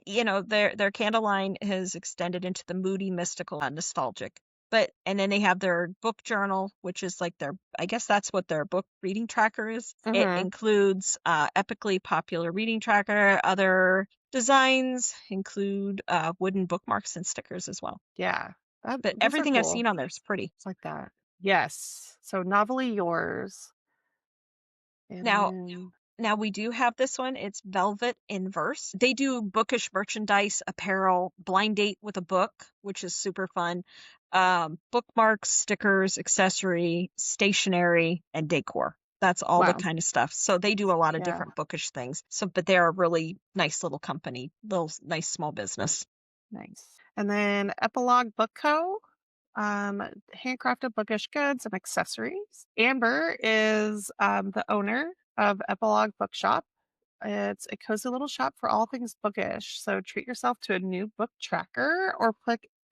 Their candle line has extended into the moody, mystical, nostalgic. And then they have their book journal, which is like I guess that's what their book reading tracker is. It Hmm. includes epically popular reading tracker. Other designs include wooden bookmarks and stickers as well. Yeah, But those are everything I've cool. seen on there is pretty. It's like that. Yes. So, novelly yours. And Now, then, Now we do have this one. It's Velvet Inverse. They do bookish merchandise, apparel, blind date with a book, which is super fun. Bookmarks, stickers, accessory, stationery, and decor. That's all the wow. kind of stuff. So they do a lot of Yeah, different bookish things. But they're a really nice little company, little nice small business. nice. And then Epilogue Book Co. um, handcrafted bookish goods and accessories. Amber is the owner of Epilogue Bookshop. It's a cozy little shop for all things bookish. So treat yourself to a new book tracker or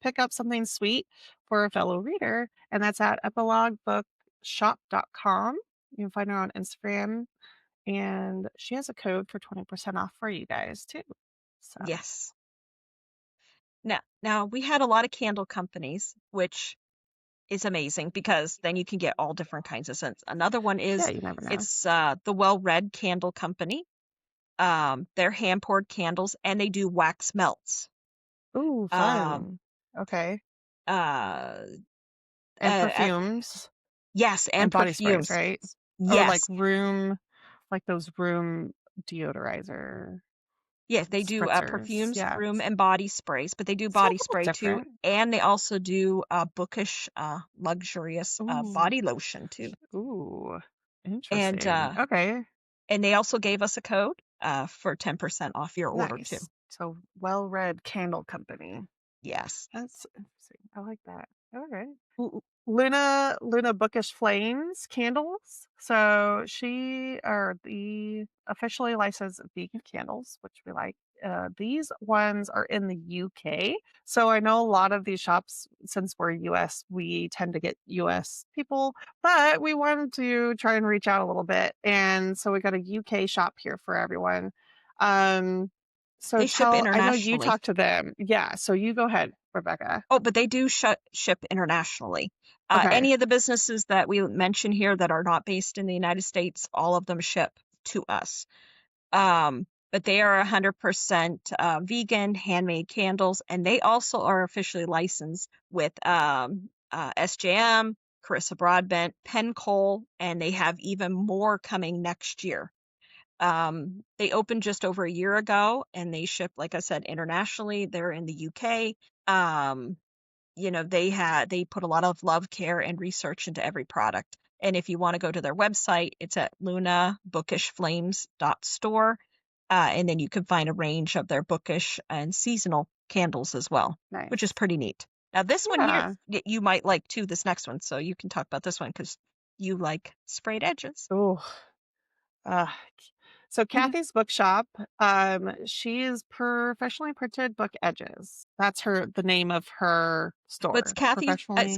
pick up something sweet for a fellow reader. And that's at epiloguebookshop.com. You can find her on Instagram. And she has a code for 20% off for you guys too. So, Yes. Now we had a lot of candle companies, which is amazing because then you can get all different kinds of scents. Another one yeah, is you never know. it's the Well Red Candle Company. They're hand poured candles and they do wax melts. Ooh, Um, fun. Okay. uh, And uh, perfumes. yes, And and body sprays, perfumes. right? Or Yes, like those room deodorizer yes, they do spritzers. perfumes, Yeah. room and body sprays, but they do So a body little spray too, different. and they also do bookish, luxurious Ooh. body lotion too. Ooh. And Interesting. Okay. they also gave us a code for 10% off your order too. Nice. So well-read candle company. Yes. That's interesting. I like that. Okay. Luna Bookish Flames candles. So she are the officially licensed vegan candles, which we like. These ones are in the UK. So I know a lot of these shops, since we're US, we tend to get US people, but we wanted to try and reach out a little bit. And so we got a UK shop here for everyone. Um, so They ship I know you internationally. talked to them. Yeah. So you go ahead, Rebecca. Oh, but they do ship internationally. Okay. Any of the businesses that we mention here that are not based in the United States, all of them ship to us. But they are 100% vegan, handmade candles, and they also are officially licensed with SJM, Carissa Broadbent, Penn Cole, and they have even more coming next year. They opened just over a year ago, and they ship, like I said, internationally. They're in the UK. They put a lot of love, care, and research into every product. And if you want to go to their website, it's at lunabookishflames.store. And then you can find a range of their bookish and seasonal candles as well, which is Nice. pretty neat. Now, this one Yeah. here, you might like too, this next one. So you can talk about this one because you like sprayed edges. Oh, uh, so Mhm. Kathy's Bookshop, she is professionally printed book edges. That's the name of her But it's store. Professionally.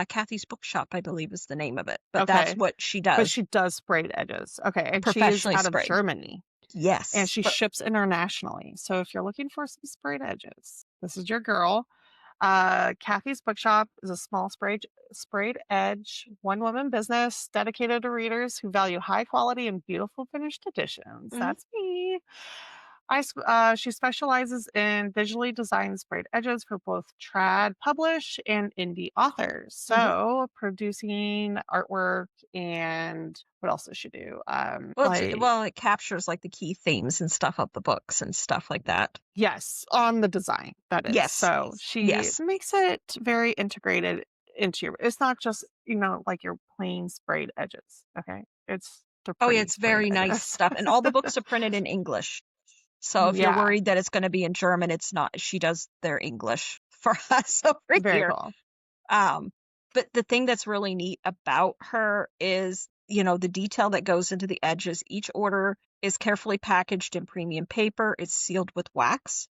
Kathy's Bookshop, I believe is the name of it. But that's Okay. what she But does, she does sprayed edges. Okay. And she is professionally out of sprayed. Germany and Yes. she ships internationally. So if you're looking for some sprayed edges, this is your girl. Kathy's Bookshop is a small sprayed edge, one woman business dedicated to readers who value high quality and beautiful finished editions. Mhm. That's me. She specializes in visually designed sprayed edges for both trad publish and indie authors. Mhm. So producing artwork and what else does she do? It captures like the key themes and stuff of the books and stuff like that. Yes, on the design, that is. Yes. So she Yes. makes it very integrated into it's not just, like your plain sprayed edges. Okay. It's the Oh, yeah, pretty it's sprayed very nice edges. stuff. And all the books are printed in English. So if you're Yeah, worried that it's going to be in German, it's not. She does their English for us over very here. cool. Um, but the thing that's really neat about her is, the detail that goes into the edges. Each order is carefully packaged in premium paper. It's sealed with wax,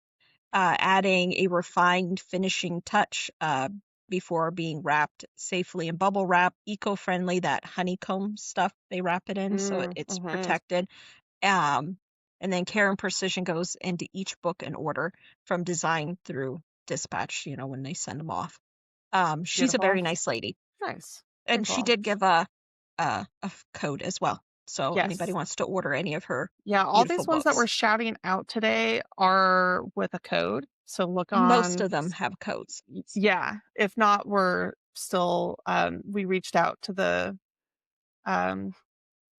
adding a refined finishing touch before being wrapped safely in bubble wrap, eco-friendly, that honeycomb stuff they wrap it in, so it's Mm-hmm. protected. Um, and then care and precision goes into each book and order from design through dispatch, when they send them off. She's a Beautiful. very nice lady, Nice. Very and she cool. did give a code as well. So anybody Yes. wants to order any of her Yeah, all beautiful these ones that we're books, shouting out today are with a code. So look most on, of them have codes. yeah. If not, we're still, we reached out to um,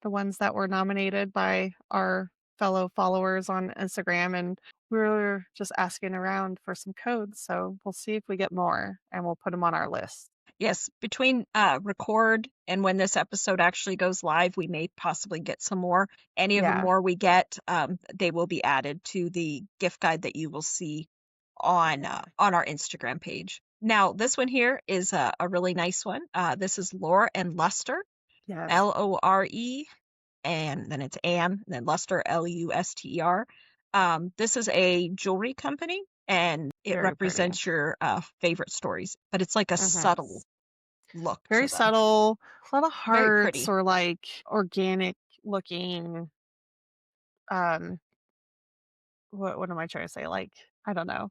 the ones that were nominated by our fellow followers on Instagram, and we were just asking around for some codes. So we'll see if we get more and we'll put them on our list. Yes, between record and when this episode actually goes live, we may possibly get some more. Any of the Yeah. more we get, they will be added to the gift guide that you will see on our Instagram page. Now, this one here is a really nice one. This is Lore and Luster, Yes. Lore, and then it's Anne, and then Luster, Luster. This is a jewelry company, and it Very pretty. represents your favorite stories, but it's like a Hmm. subtle look Very to them. subtle, a lot of Very hearts pretty. or like organic looking. Um, what am I trying to say? Like, I don't know.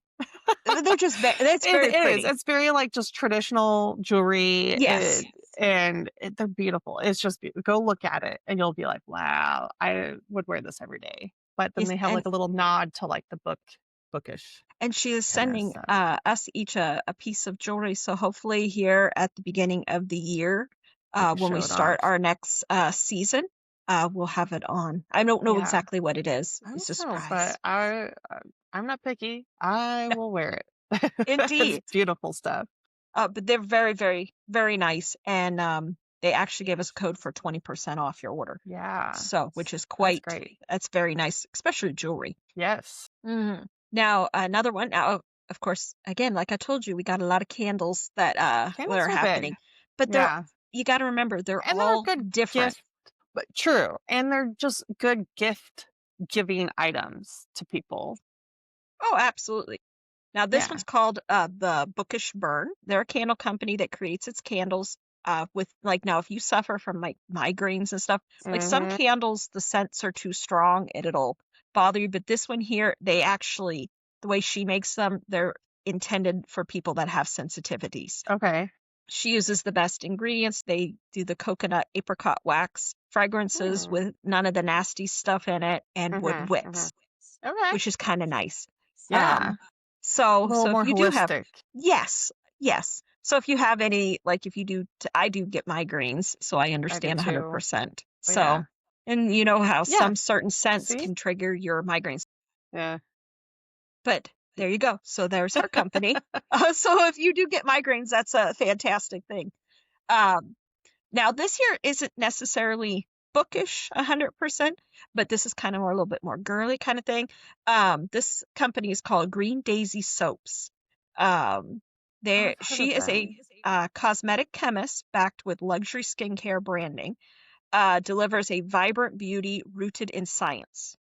That's very It is. pretty. It's very like just traditional jewelry. Yes. They're beautiful. It's just go look at it and you'll be like, wow, I would wear this every day. But then Yes, they have like a little nod to like the bookish and she is kind of sending stuff. us each a piece of jewelry. So hopefully here at the beginning of the year, We can when show we it start off. our next season, we'll have it on. I don't know Yeah, exactly what it is. I It's don't a know, surprise. but I'm not picky. I will wear it. It's Indeed. beautiful stuff. But they're very, very, very nice. And they actually gave us a code for 20% off your order. Yeah, So, which is that's great. that's very nice, especially jewelry. Yes, Now, another one. Now, of course, again, like I told you, we got a lot of candles that candles are are big. happening, but Yeah, you got to remember they're and they're a all good different. gift. But true, and they're just good gift giving items to people. Oh, absolutely. Now, this Yeah. one's called the Bookish Burn. They're a candle company that creates its candles with like now, if you suffer from like migraines and stuff, like some Mhm. candles, the scents are too strong and it'll bother you. But this one here, they actually, the way she makes them, they're intended for people that have sensitivities. Okay. She uses the best ingredients. They do the coconut apricot wax fragrances Mm. with none of the nasty stuff in it and wood Mhm. Mhm. wicks, Okay. which is kind of nice. Yeah. A little So if more you do have, holistic. yes, yes. So if you have any, like if you do, I do get migraines, so I I do understand too. 100%. Oh So yeah. And you know how Yeah. some certain scents See? can trigger your migraines. Yeah. But there you go. So there's her company. So if you do get migraines, that's a fantastic thing. Um, Now, this here isn't necessarily bookish 100%, but this is kind of more a little bit more girly kind of thing. This company is called Green Daisy Soaps. Um, Oh, I've heard of she is a them. cosmetic chemist backed with luxury skincare branding. Delivers a vibrant beauty rooted in science.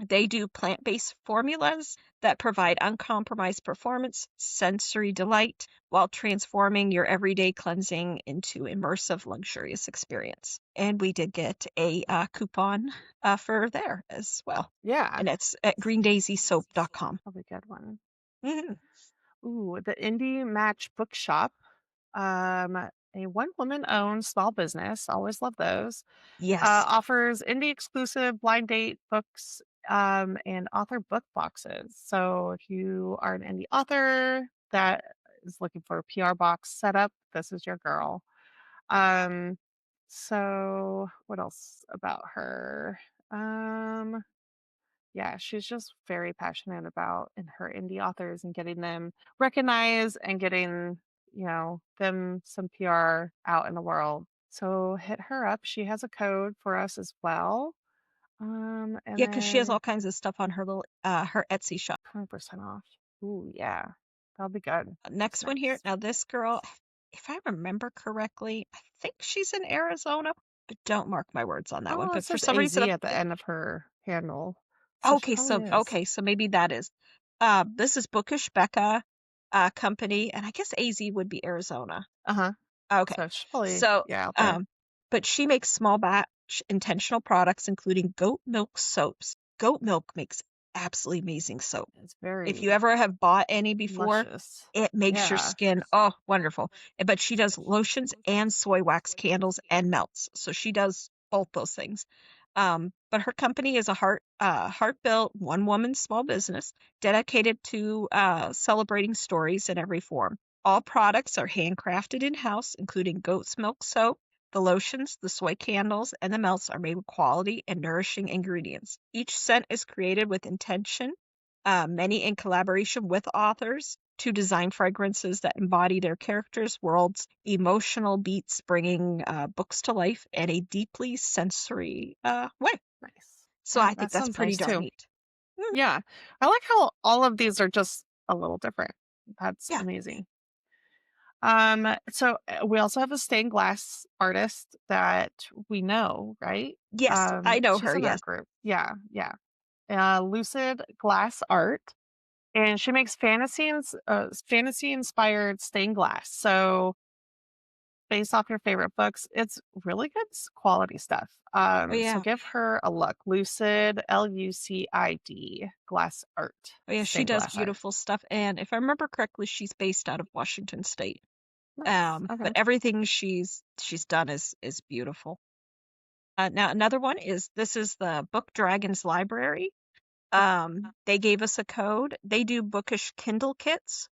They do plant-based formulas that provide uncompromised performance, sensory delight, while transforming your everyday cleansing into immersive, luxurious experience. And we did get a coupon for there as well. Yeah. And it's at greendaisysoap.com. Probably a good one. Mhm. Ooh, the Indie Match Bookshop. A one woman owned small business. Always love those. Yes. Offers indie exclusive blind date books and author book boxes. So if you are an indie author that is looking for a PR box setup, this is your girl. Um, so what else about her? Um, yeah, she's just very passionate about in her indie authors and getting them recognized and getting, them some PR out in the world. So hit her up. She has a code for us as well. And Yeah, because she has all then kinds of stuff on her little her Etsy shop. 20% off. Ooh, yeah. That'll be good. What's Next one here. next? Now, this girl, if I remember correctly, I think she's in Arizona, but don't mark my words on that one. Oh, it But for says some reason, AZ at the end of her handle. So she okay, probably so is. okay, so maybe that is. This is Bookish Becca company, and I guess AZ would be Arizona. Uh-huh. Okay, So she's probably, so yeah, out there. but she makes small batch intentional products, including goat milk soaps. Goat milk makes absolutely amazing soap. It's If you very ever have bought any before, luscious. it makes your Yeah. skin, oh, wonderful. But she does lotions and soy wax candles and melts. So she does both those things. But her company is a heart-built one-woman small business dedicated to celebrating stories in every form. All products are handcrafted in-house, including goat's milk soap. The lotions, the soy candles, and the melts are made with quality and nourishing ingredients. Each scent is created with intention, many in collaboration with authors to design fragrances that embody their characters' worlds, emotional beats, bringing books to life in a deeply sensory way. Nice. So Yeah, I think that that's sounds pretty nice darn too. neat. Mm, Yeah. I like how all of these are just a little different. That's yeah. amazing. We also have a stained glass artist that we know, right? Yes, I know She's her. in our Yes. group. Yeah, yeah. Lucid Glass Art, and she makes fantasy inspired stained glass. So based off your favorite books, it's really good quality stuff. Oh So yeah. give her a look. Lucid, Lucid Glass Art, Oh yeah. She stained does glass art. beautiful stuff, and if I remember correctly, she's based out of Washington State. Nice. But Okay. everything she's done is beautiful. Now another one is this is the Book Dragons Library. They gave us a code. They do bookish Kindle kits.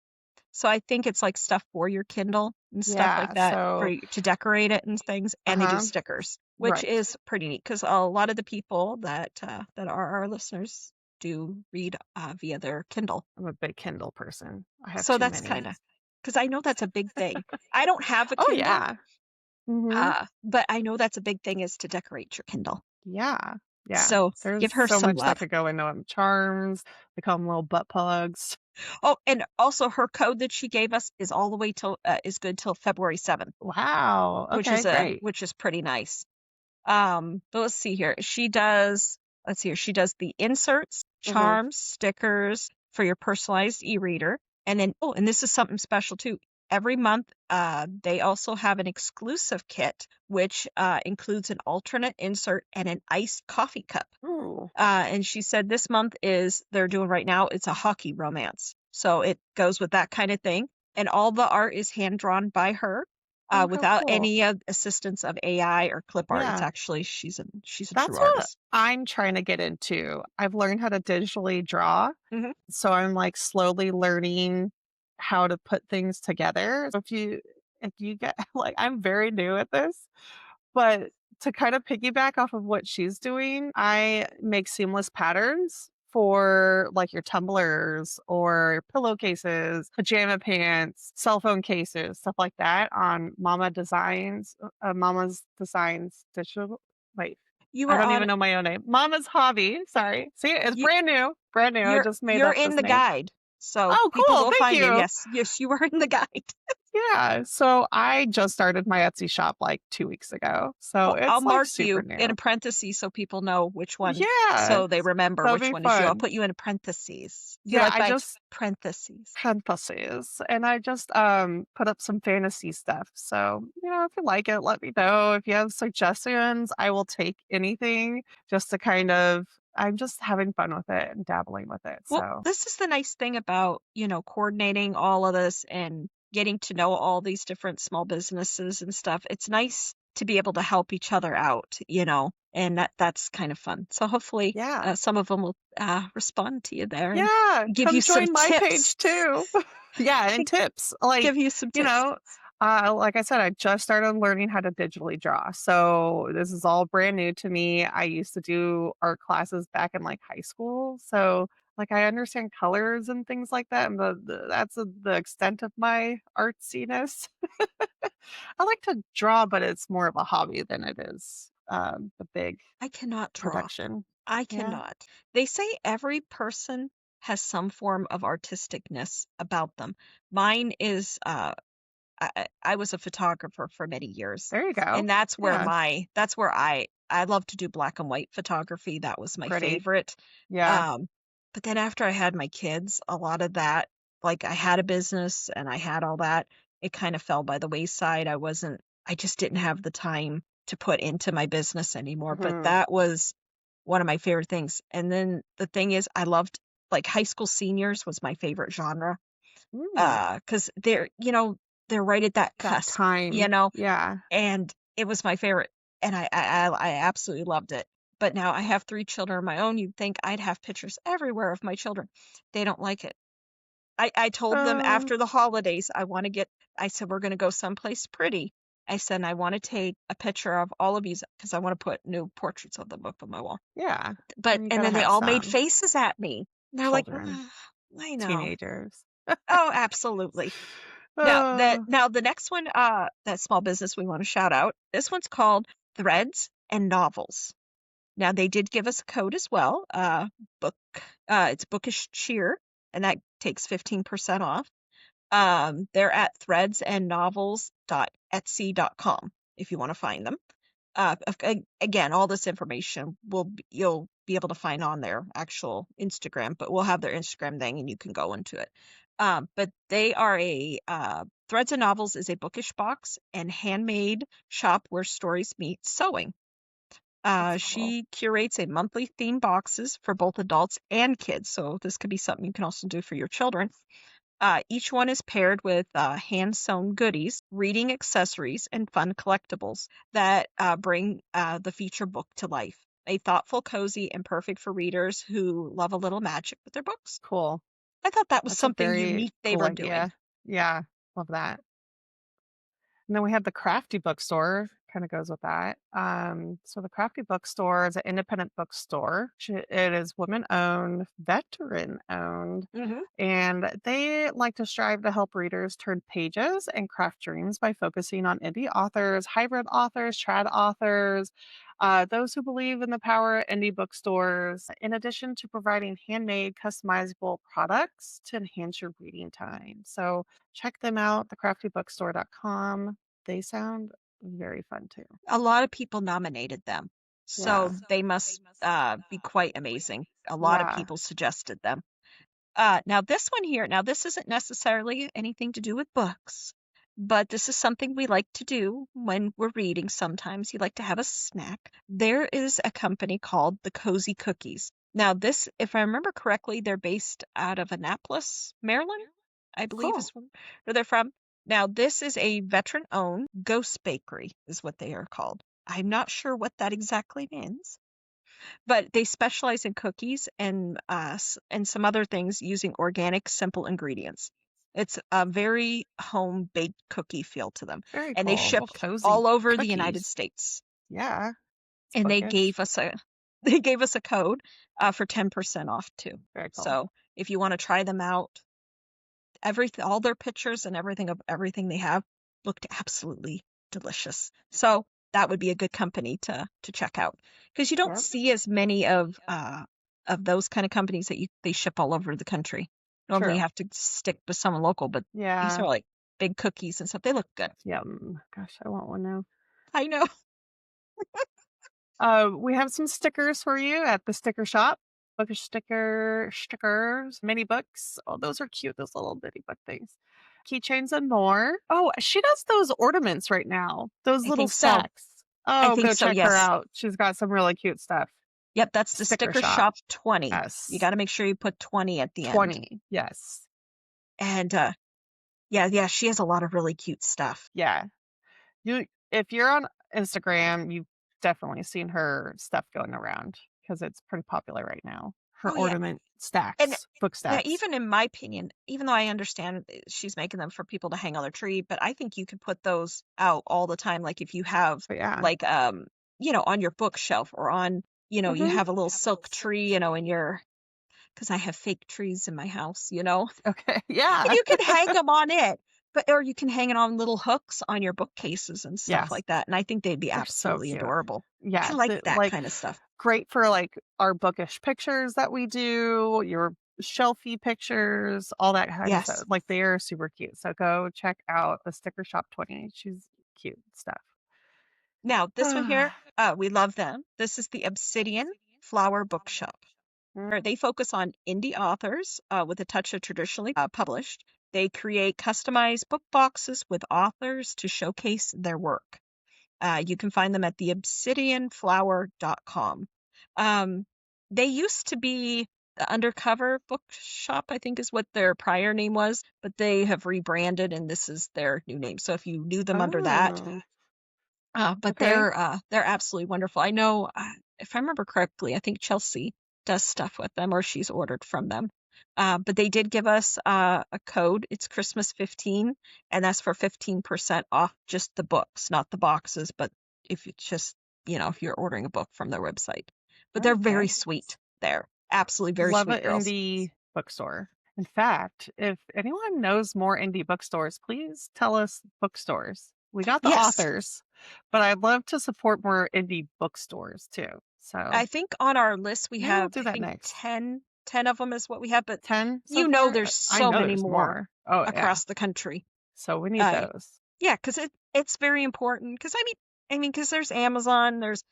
So I think it's like stuff for your Kindle and stuff like Yeah. that for So, you to decorate it and things. uh And they do huh. stickers, which Right. is pretty neat because a lot of the people that are our listeners do read via their Kindle. I'm a big Kindle person. I have So too that's many. kind of because I know that's a big thing. I don't have a Oh Kindle, yeah. Mm-hmm. but I know that's a big thing is to decorate your Kindle. Yeah. Yeah. So There's give her so some much that love. could go into them. Charms. They call them little butt plugs. Oh, and also her code that she gave us is all the way till is good till February 7th, Wow. which Okay. is a Great. which is pretty nice. But let's see here. Let's see here. She does the inserts, Mm-hmm. charms, stickers for your personalized e-reader. And then, oh, and this is something special too. Every month, they also have an exclusive kit, which includes an alternate insert and an iced coffee cup. Ooh. And she said this month they're doing right now, it's a hockey romance. So it goes with that kind of thing. And all the art is hand drawn by her Oh, how without cool. any assistance of AI or clip art. It's Yeah. actually, she's a true That's what artist. I'm trying to get into. I've learned how to digitally draw. Hmm. So I'm like slowly learning how to put things together. So if you get like I'm very new at this, but to kind of piggyback off of what she's doing, I make seamless patterns for like your tumblers or pillowcases, pajama pants, cell phone cases, stuff like that on Mama's Designs Digital. Wait, You I were don't on even know my own name. Mama's Hobby. Sorry. See, it's you brand new. Brand new. I just made you're up in this the name. guide, so Oh, people cool. will Thank find you. you. Yes, you were in the guide. Yeah. So I just started my Etsy shop like 2 weeks ago. So Well, I'll it's like mark super you in new. parentheses so people know which one, Yeah. so they remember That'll which be one is you. I'll fun. put you in parentheses. Do you Yeah, like I my just parentheses? parentheses and I just put up some fantasy stuff. So, if you like it, let me know. If you have suggestions, I will take anything just to kind of I'm just having fun with it and dabbling with it. Well, So, this is the nice thing about, coordinating all of this and getting to know all these different small businesses and stuff. It's nice to be able to help each other out, and that's kind of fun. So hopefully, yeah. some of them will respond to you there and Yeah, give you come some join my tips. page too. Yeah, and tips. Like, Give you some you tips. know, like I said, I just started learning how to digitally draw. So this is all brand new to me. I used to do art classes back in like high school. So like I understand colors and things like that. And that's the extent of my artsiness. I like to draw, but it's more of a hobby than it is the big I cannot draw. production. I Yeah. cannot. They say every person has some form of artisticness about them. Mine is I was a photographer for many years, There you go. and Yeah. that's where I love to do black and white photography. That was my Pretty. favorite. Yeah. Um, but then after I had my kids, a lot of that, like I had a business and I had all that, it kind of fell by the wayside. I just didn't have the time to put into my business anymore. But Mhm. that was one of my favorite things. And then the thing is, I loved like high school seniors was my favorite genre. Mm, 'Cause they're right at that that cusp, time. Yeah. and it was my favorite, and I absolutely loved it. But now I have 3 children of my own, you'd think I'd have pictures everywhere of my children. They don't like it. I told them Uh, after the holidays, I said, "We're gonna go someplace pretty." I said, "I wanna take a picture of all of yous because I wanna put new portraits of them up on my wall." yeah. But You and gotta then they have all made some faces at me. They're like, children, I know." teenagers. Oh, absolutely. Uh, Now the next one, that small business we want to shout out, this one's called Threads and Novels. Now they did give us a code as well. Book it's Bookish Cheer, and that takes 15% off. They're at threadsandnovels.etsy.com if you want to find them. Again, all this information you'll be able to find on their actual Instagram, but we'll have their Instagram thing and you can go into it. But they are Threads and Novels is a bookish box and handmade shop where stories meet sewing. that's cool. She curates a monthly theme boxes for both adults and kids, so this could be something you can also do for your children. Each one is paired with hand-sewn goodies, reading accessories, and fun collectibles that bring the feature book to life. A thoughtful, cozy, and perfect for readers who love a little magic with their books. Cool. I thought that was That's a something very unique they cool were doing. idea. Yeah. Love that. And then we have the Crafty Bookstore, kind of goes with that. So the Crafty Bookstore is an independent bookstore. It is women owned, veteran owned, Hmm. and they like to strive to help readers turn pages and craft dreams by focusing on indie authors, hybrid authors, trad authors, those who believe in the power of indie bookstores, in addition to providing handmade, customizable products to enhance your reading time. So check them out, thecraftybookstore.com. They sound very fun too. A lot of people nominated them, Yeah. so they must be quite amazing. A lot of Yeah. people suggested them. Now this one here, now this isn't necessarily anything to do with books, but this is something we like to do when we're reading sometimes. You like to have a snack. There is a company called the Cozy Cookies. Now this, if I remember correctly, they're based out of Annapolis, Maryland, I believe Cool. is where they're from. Now this is a veteran-owned ghost bakery is what they are called. I'm not sure what that exactly means, but they specialize in cookies and some other things using organic, simple ingredients. It's a very home baked cookie feel to them, Very and they cool. ship Little cozy all over the United cookies. States. Yeah. It's and bookish. they gave us a code for 10% off too. Very cool. So if you want to try them out, all their pictures and everything of everything they have looked absolutely delicious. So that would be a good company to check out because you don't Yep. see as many of those kind of companies that they ship all over the country. Normally you True. have to stick with someone local, but these Yeah. are like big cookies and stuff. They look good. Yum. Gosh, I want one now. I know. We have some stickers for you at the sticker shop. Bookish stickers, mini books. Oh, those are cute. Those little bitty book things. Keychains and more. Oh, she does those ornaments right now. Those I little think so. stacks. I Oh, think go so. check her Yes. out. She's got some really cute stuff. Yep. That's the Sticker sticker shop. shop 20. You Yes. got to make sure you put 20 at the end. 20. Yes. And yeah, she has a lot of really cute stuff. Yeah. You if you're on Instagram, you've definitely seen her stuff going around because it's pretty popular right now. Her Oh yeah. ornament And stacks, book yeah, stacks. even in my opinion, even though I understand she's making them for people to hang on their tree, but I think you could put those out all the time. Like if you have But yeah. like on your bookshelf or on, you Mhm. have a little silk tree, in your because I have fake trees in my house, Okay. and Yeah. you can hang them on it. Or you can hang it on little hooks on your bookcases and stuff Yes. like that. And I think they'd be They're so absolutely cute. adorable. I Yeah, like the that like kind of stuff. great for like our bookish pictures that we do, your shelfy pictures, all that kind of stuff. Yes. Like they are super cute. So go check out the Sticker Shop 20. She's cute stuff. Now, this one here, we love them. This is the Obsidian Flower Bookshop. They focus on indie authors with a touch of traditionally published. They create customized book boxes with authors to showcase their work. You can find them at theobsidianflower.com. Um, they used to be the Undercover Bookshop, I think is what their prior name was, but they have rebranded and this is their new name. So if you knew them under that, Oh, but okay. they're absolutely wonderful. I know if I remember correctly, I think Chelsea does stuff with them or she's ordered from them. But they did give us a code. It's Christmas 15, and that's for 15% off just the books, not the boxes, but if it's just, if you're ordering a book from their website. But they're very Okay. sweet. They're absolutely very Love sweet an girls. indie bookstore. In fact, if anyone knows more indie bookstores, please tell us bookstores. We got the Yes. authors, but I'd love to support more indie bookstores too. So I think on our list we maybe we'll have, do I that think next. 10 of them is what we have, but 10 so far? there's I so know many there's more more. Oh, yeah. across the country. So we need Uh, those. yeah, because it's very important. Because because there's Amazon, there's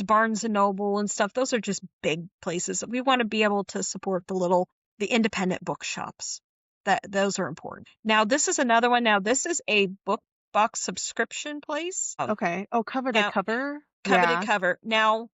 Barnes and Noble and stuff. Those are just big places. We want to be able to support the independent bookshops. Those are important. Now this is another one. Now this is a book box subscription place. Okay. Oh, cover to Now cover? coveted Yeah. cover. Now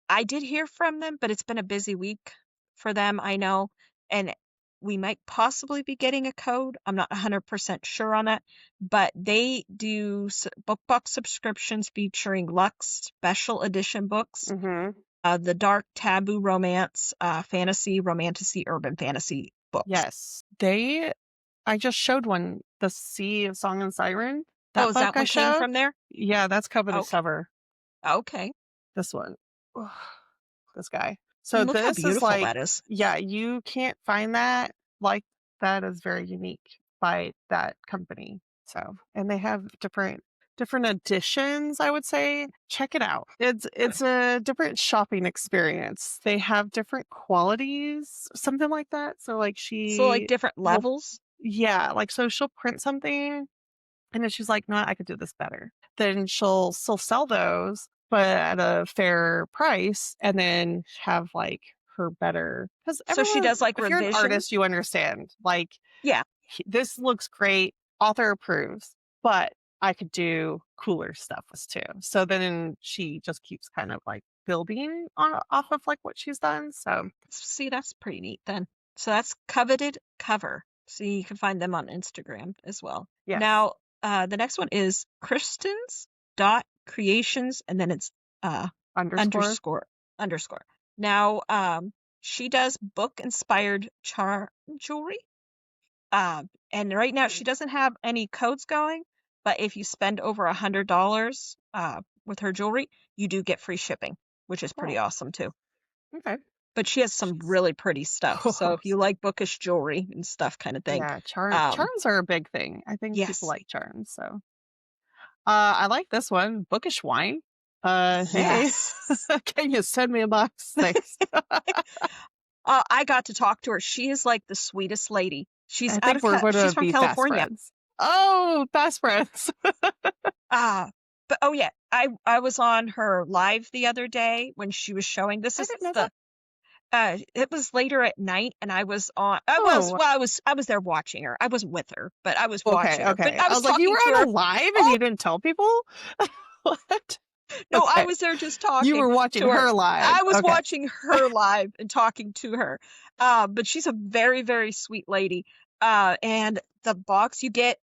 I did hear from them, but it's been a busy week for them, I know. And we might possibly be getting a code. I'm not 100% sure on that, but they do book box subscriptions featuring Lux special edition books, Mhm. the dark taboo romance, fantasy, romantasy, urban fantasy books. Yes. I just showed one, The Sea of Song and Siren. Oh, That is book that I one came showed? from there? Yeah, that's cover to Okay. cover. Okay. This one. Ugh, this guy. So And look how this is beautiful like, that is. yeah, you can't find that. Like that is very unique by that company. So, and they have different editions, I would say. Check it out. It's a different shopping experience. They have different qualities, something like that. So like So like she different will levels. yeah, like so she'll print something and then she's like, "No, I could do this better." Then she'll still sell those, but at a fair price, and then have like her better because So she everyone, does like if you're an artist, revisions. you understand. Like Yeah. this looks great, author approves, but I could do cooler stuff with too. So then she just keeps kind of like building off of like what she's done. So See, that's pretty neat then. So that's coveted cover. So you can find them on Instagram as well. yes, Now, the next one is Kristen's dot creations, and then it's underscore. underscore underscore. Now, she does book inspired charm jewelry. And right now she doesn't have any codes going, but if you spend over $100 with her jewelry, you do get free shipping, which is pretty Cool. awesome too. Okay. But she has some She's really pretty stuff. So if you like bookish jewelry and stuff kind of thing, yeah, um, charms are a big thing. I think people yes, like charms, so. I like this one, Bookish wine. Hey, yes. can you send me a box? Thanks. I got to talk to her. She is like the sweetest lady. I think we're She's gonna from be fast California. friends. Oh, fast friends. Ah, but oh yeah, I was on her live the other day when she was showing. This I is didn't know that. the it was later at night, and I was on. Oh, I was there watching her. I wasn't with her, but I was okay, watching her. But okay. I I was was like, you were talking to on her. a live and Oh you didn't tell people? What? no, I Okay. was there just You talking were watching to her. her live. I was Okay. watching her live and talking to her. But she's a very, very sweet lady. And the box you get,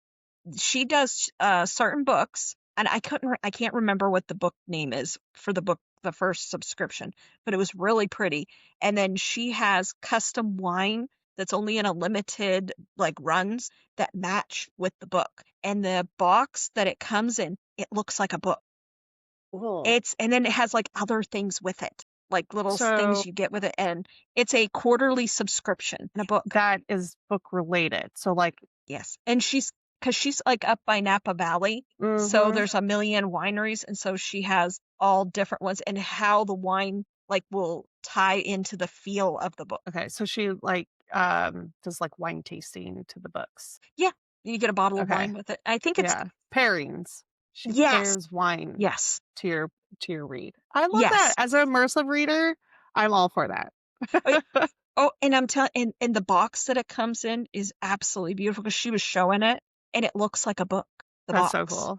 she does certain books, and I can't remember what the book name is for the first subscription, but it was really pretty. And then she has custom wine that's only in a limited like runs that match with the book. And the box that it comes in, it looks like a book. Cool. And then it has like other things with it, like little So things you get with it, and it's a quarterly subscription in a book. that is book related. So like, Yes. And because she's like up by Napa Valley, so mm-hmm. there's a million wineries, and so she has all different ones and how the wine like will tie into the feel of the book. Okay, so she like does like wine tasting to the books. Yeah, you get a bottle of Okay. wine with it. I think it's Yeah. Pairings. She yes, pairs wine yes, to your read. I love that. yes. As an immersive reader, I'm all for that. Oh, oh, and I'm telling, and the box that it comes in is absolutely beautiful because she was showing it, and it looks like a book. The That's so box. cool.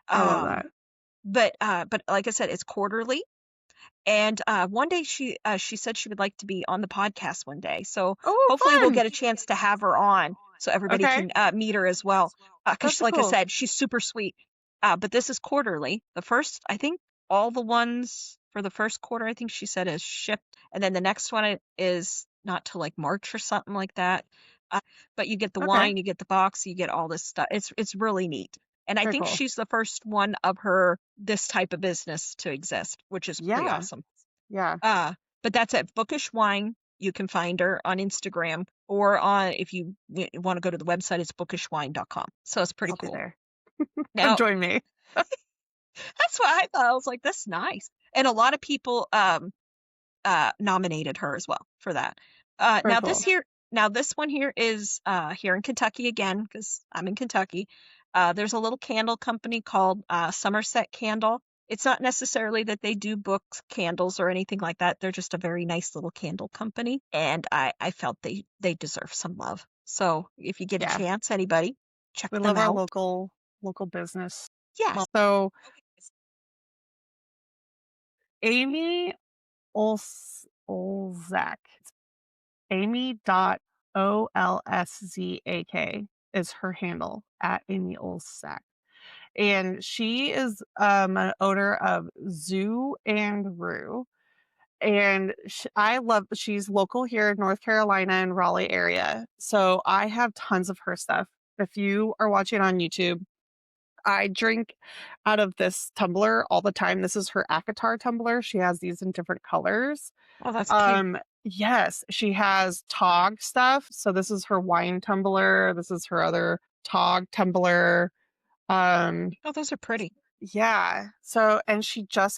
I love Um, that. but like I said, it's quarterly. And one day she said she would like to be on the podcast one day. So Oh, hopefully we'll fun. get a chance to have her on so everybody Okay. can meet her as well. Because That's like I cool. said, she's super sweet. But this is quarterly. The first, I think all the ones for the first quarter, I think she said is shipped. And then the next one is not till like March or something like that. But you get the Okay. wine, you get the box, you get all this stuff. It's really neat. And I Very think cool. she's the first one of her this type of business to exist, which is pretty Yeah. awesome. Yeah. Uh, but that's at Bookish Wine. You can find her on Instagram or on if you want to go to the website, it's bookishwine.com. So it's pretty I'll be cool. there. Come Now, join me. that's what I thought. I was like, that's nice. And a lot of people nominated her as well for that. Very cool. Now this one here is here in Kentucky again because I'm in Kentucky. There's a little candle company called Somerset Candle. It's not necessarily that they do book candles or anything like that. They're just a very nice little candle company, and I felt they deserve some love. So if you get a Yeah. chance, anybody, check We them love our out. local business. Yes. So Amy Olszak. Amy.olszak is her handle at Amy Olszak. And she is an owner of Zoo and Rue. And I love, she's local here in North Carolina and Raleigh area. So I have tons of her stuff. If you are watching on YouTube, I drink out of this tumbler all the time. This is her Akatar tumbler. She has these in different colors. Oh, that's cute. Yes, she has Tog stuff. So this is her wine tumbler. This is her other Tog tumbler. Um, Oh, those are pretty. yeah. So, and she has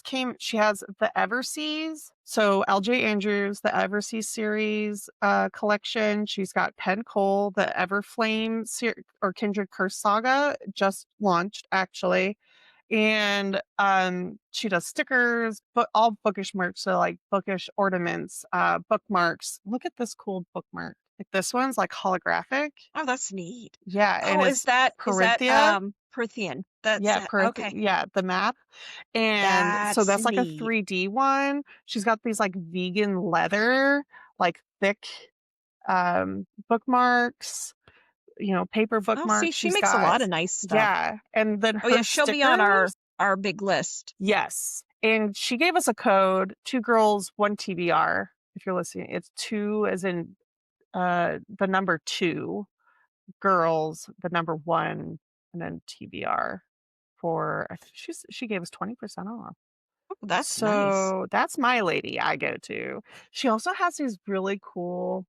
the Everseas. So LJ Andrews, the Everseas series collection. She's got Penn Cole, the Everflame or Kindred Curse Saga just launched actually. And she does stickers, but all bookish merch. So like bookish ornaments, bookmarks. Look at this cool bookmark. Like this one's like holographic. Oh, that's neat. Yeah, and Oh, it's is that Corinthia. Prithian? That's Yeah, it. Corinthia. Okay. Yeah, the map. And so That's that's like a neat. 3D one. She's got these like vegan leather, like thick bookmarks, paper Oh, see, bookmarks. she She's makes a got, lot of nice stuff. yeah. And then Oh yeah, her she'll be on stickers. our big list. Yes. And she gave us a code, 2 girls, 1 TBR. If you're listening, it's 2 as in the number 2, girls, the number 1, and then TBR for, I think she gave us 20% off. Oh, that's nice. So that's my lady I go to. She also has these really cool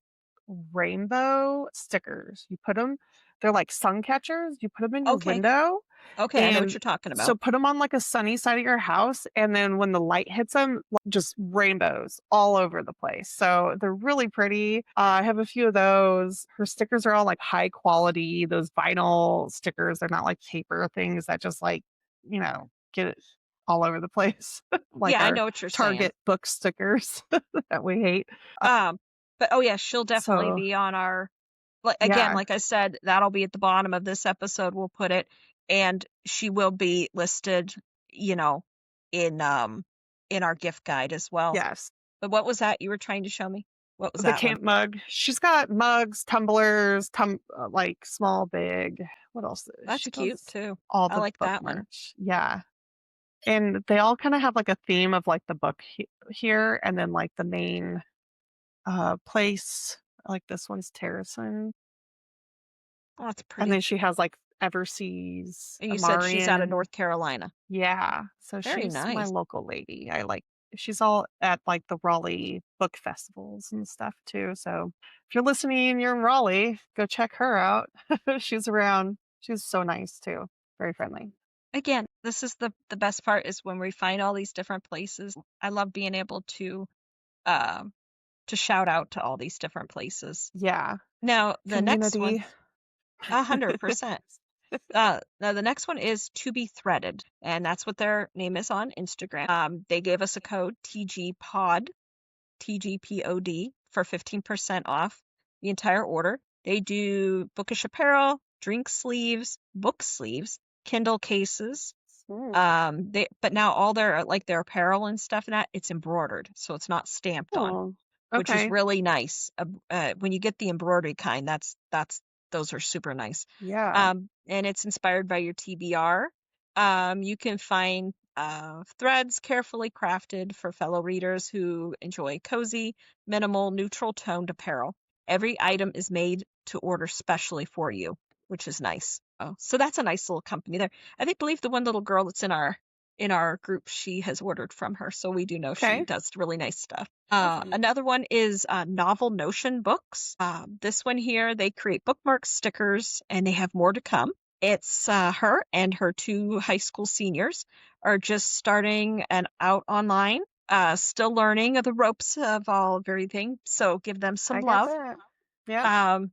rainbow stickers. You put them, they're like sun catchers. You put them in your Okay. window, Okay, I know what and you're talking so about. put them on like a sunny side of your house. And then when the light hits them, just rainbows all over the place. So they're really pretty. I have a few of those. Her stickers are all like high quality, those vinyl stickers. They're not like paper things that just like, get it all over the place, like Yeah, I our know what you're saying. Target book stickers that we hate. Um, but oh yeah, she'll definitely So be on our like again, yeah, like I said, that'll be at the bottom of this episode. We'll put it, and she will be listed, you know, in um in our gift guide as well. yes. But what was that you were trying to show me? What was The that one? camp mug. She's got mugs, tumblers, like small, big. What else? That's She cute does too. all I the like book that one. merch. Yeah. And they all kind of have like a theme of like the book here, and then like the main place. Like this one's Terracin. Oh, that's And pretty. then she has like Everseas, And you said she's out of Amarian. North Carolina. Yeah. So Very she's my nice. local lady. She's all at like the Raleigh book festivals and stuff too. So if you're listening and you're in Raleigh, go check her out. She's around. She's so nice too. Very friendly. Again, this is the best part is when we find all these different places. I love being able um to shout out to all these different places. Yeah. Now, the next one, Community. 100%. Now the next one is To Be Threaded, and that's what their name is on Instagram. They gave us a code TGPOD for 15% off the entire order. They do bookish apparel, drink sleeves, book sleeves, Kindle cases. Mm. But now all their apparel and stuff and that it's embroidered, so it's not stamped on, Oh, which is okay. really nice. When you get the embroidery kind, those are super nice. Yeah. And it's inspired by your TBR. You can find threads carefully crafted for fellow readers who enjoy cozy, minimal, neutral toned apparel. Every item is made to order specially for you, which is nice. Oh, so that's a nice little company there. Believe the one little girl that's in our group, she has ordered from her, so we do know she Okay. does really nice stuff. Awesome. Another one is Novel Notion Books. This one here, they create bookmarks, stickers, and they have more to come. It's her and her two high school seniors are just starting and out online, still learning the ropes of all of everything. So give them some I get love. that. Yep.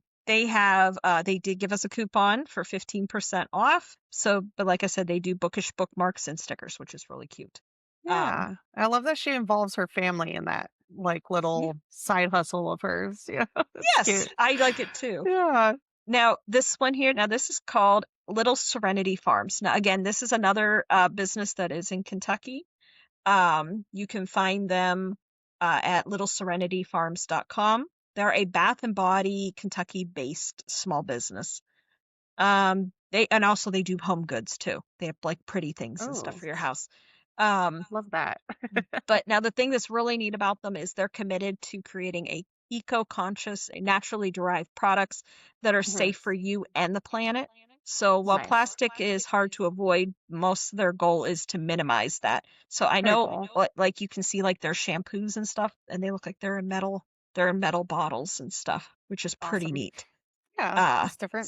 They did give us a coupon for 15% off. So, but like I said, they do bookish bookmarks and stickers, which is really cute. Um, Yeah. I love that she involves her family in that like yeah, little side hustle of hers. Yeah. That's yes, cute. I like it too. Yeah. Now, this one here, now this is called Little Serenity Farms. Now, again, this is another business that is in Kentucky. You can find them at littleserenityfarms.com. They're a Bath and Body Kentucky-based small business. They do home goods too. They have like pretty things and stuff Oh, for your house. Um, love that. but now the thing that's really neat about them is they're committed to creating a eco-conscious, naturally derived products that are Mhm. safe for you and the planet. So while Nice. plastic is hard to avoid, most of their goal is to minimize that. So I Very know, cool. like you can see like their shampoos and stuff, and they look like they're in metal bottles and stuff, which is pretty Awesome. neat. Yeah, Uh, that's different.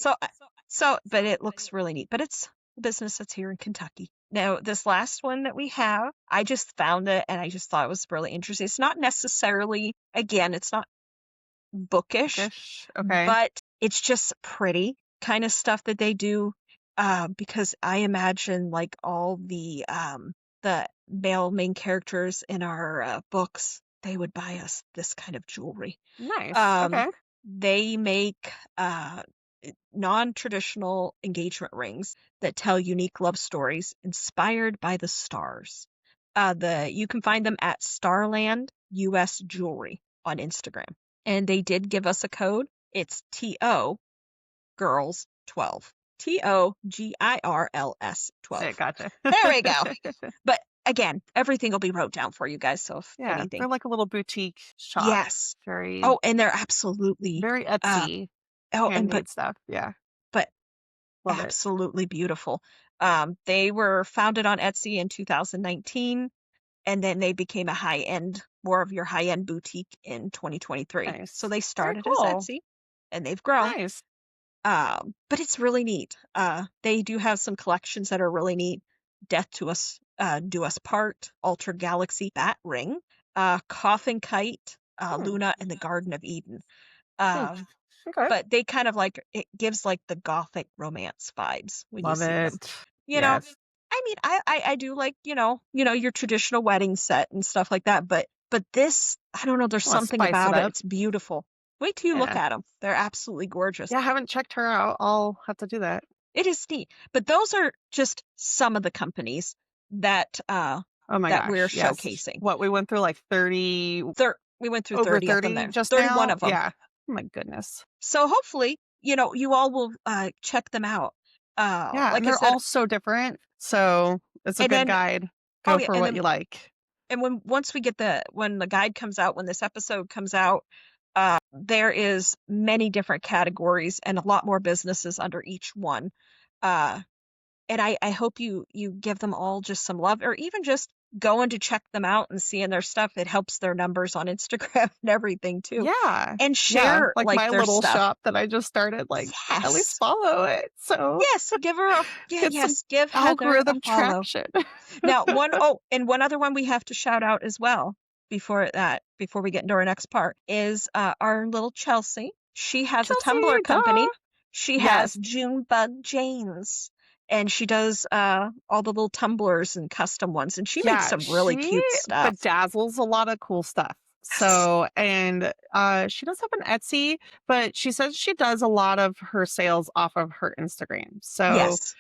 so, but it looks really neat. But it's a business that's here in Kentucky. Now, this last one that we have, I just found it and I just thought it was really interesting. It's not necessarily, again, it's not bookish, Bookish. Okay. but it's just pretty kind of stuff that they do. Because I imagine like all the male main characters in our books, they would buy us this kind of jewelry. Nice. Um, Okay. they make non-traditional engagement rings that tell unique love stories inspired by the stars. You can find them at Starland US Jewelry on Instagram. And they did give us a code. It's TO Girls 12. TOGIRLS 12. Gotcha. There we go. But again, everything will be wrote down for you guys. So if Yeah, anything, they're like a little boutique shop. yes. Very, Oh, and they're absolutely very uh Etsy oh, and but handmade stuff. Yeah, but love it. absolutely beautiful. They were founded on Etsy in 2019, and then they became more of your high-end boutique in 2023. So Nice. they Very started as cool. Etsy, and they've grown. Nice. But it's really neat. They do have some collections that are really neat. Death to Us, Do Us Part, Altered Galaxy, Bat Ring, Coffin Kite, Hmm. Luna, and the Garden of Eden. Hmm. Um, Okay. but they kind of like it gives like the gothic romance vibes when you Love see them. it. You know, Yes. I mean, I do like, your traditional wedding set and stuff like that, but this, I don't know, there's Want to something spice it about it. up. It's beautiful. Wait till you look Yeah. at them. They're absolutely gorgeous. Yeah, I haven't checked her out. I'll have to do that. It is neat. But those are just some of the companies that Oh my that we're gosh. Yes. showcasing. What, we went through like 30, We went through over 30 of them 30 there. just 31 now? of them. Yeah. Oh my goodness. So hopefully, you all will check them out. Yeah, and Like I they're said, all so different. So it's a and good then guide. oh Go yeah, for what you like. and when the guide comes out, when this episode comes out, there is many different categories and a lot more businesses under each one. Uh, and I hope you give them all just some love, or even just going to check them out and seeing their stuff. It helps their numbers on Instagram and everything too. Yeah. And Yeah. share Like like my their little stuff. shop that I just started, like at least Yes. follow it. So Yes, give her a yeah, get some yes, give Heather a algorithm follow. traction. Now, and one other one we have to shout out as well before we get into our next part is our little Chelsea. She has a Tumblr Chelsea, duh. company. She has Yes. Junebug Janes, and she does all the little tumblers and custom ones, and she makes Yeah, some really she cute stuff. bedazzles a lot of cool stuff. Yes. So, and she does have an Etsy, but she says she does a lot of her sales off of her Instagram. So, Yes.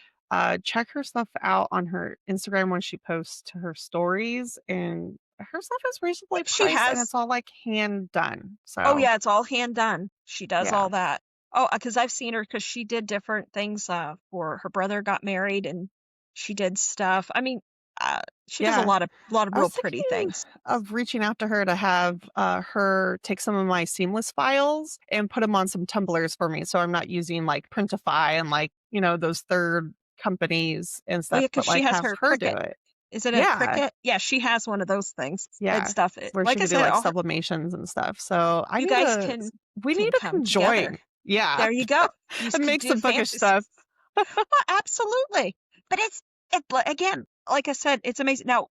check her stuff out on her Instagram when she posts to her stories, and her stuff is reasonably Yep, she priced and has. it's all like hand done. Oh So, yeah, it's all hand done. She does yeah. all that. Oh, because I've seen her because she did different things for her brother got married and she did stuff. I mean, she does a Yeah. lot of I real was pretty thinking things. of reaching out to her to have her take some of my seamless files and put them on some tumblers for me. So I'm not using like Printify and like, those third companies and Oh stuff, yeah, but because she like has have her her do Cricut. it. Is it a Yeah. Cricut? Yeah, she has one of those things and Yeah. stuff. Where she Like I could do said, like sublimations and stuff. So you guys can we need to come together. conjoin. Yeah. There you go. You And could make do some bookish fancy. stuff. Well, absolutely. But again, like I said, it's amazing. Now,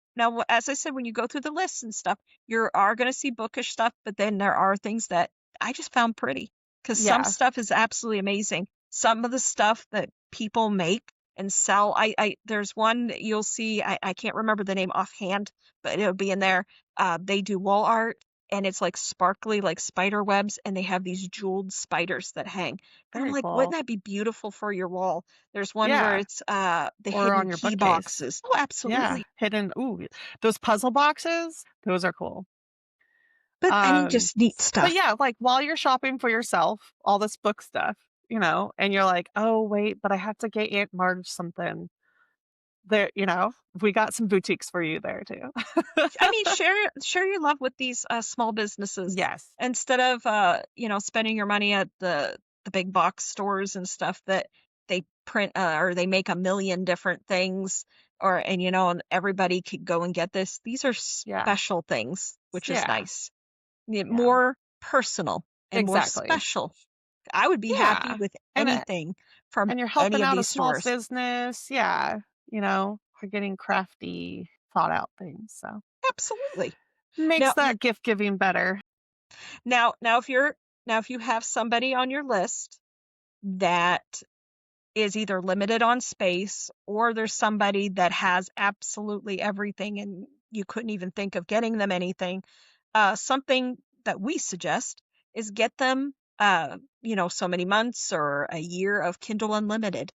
as I said, when you go through the lists and stuff, you are going to see bookish stuff, but then there are things that I just found pretty because some Yeah. stuff is absolutely amazing. Some of the stuff that people make and sell, there's one that you'll see, I can't remember the name offhand, but it'll be in there. They do wall art and it's like sparkly, like spider webs, and they have these jeweled spiders that hang. And I'm Very like, wouldn't cool. that be beautiful for your wall? There's one where Yeah. it's the Or hidden on your key bookcase. boxes. Oh, Yeah. absolutely. Hidden. Ooh, those puzzle boxes, those are cool. But I mean, Um, just neat but stuff. yeah, like while you're shopping for yourself, all this book stuff, and you're like, oh wait, but I have to get Aunt Marge something. There, we got some boutiques for you there too. I mean, share your love with these small businesses Yes. instead of spending your money at the big box stores and stuff that they print or they make a million different things and everybody could go and get this. These are Yeah. special things, which is Yeah. nice. Yeah. More personal and more Exactly. special. I would be happy Yeah. with And anything from and you're any helping of out a these small stores. business. Yeah. You're getting crafty, thought out things. So Absolutely. makes Now, that gift giving better. now if you have somebody on your list that is either limited on space or there's somebody that has absolutely everything and you couldn't even think of getting them anything, something that we suggest is get them so many months or a year of Kindle Unlimited.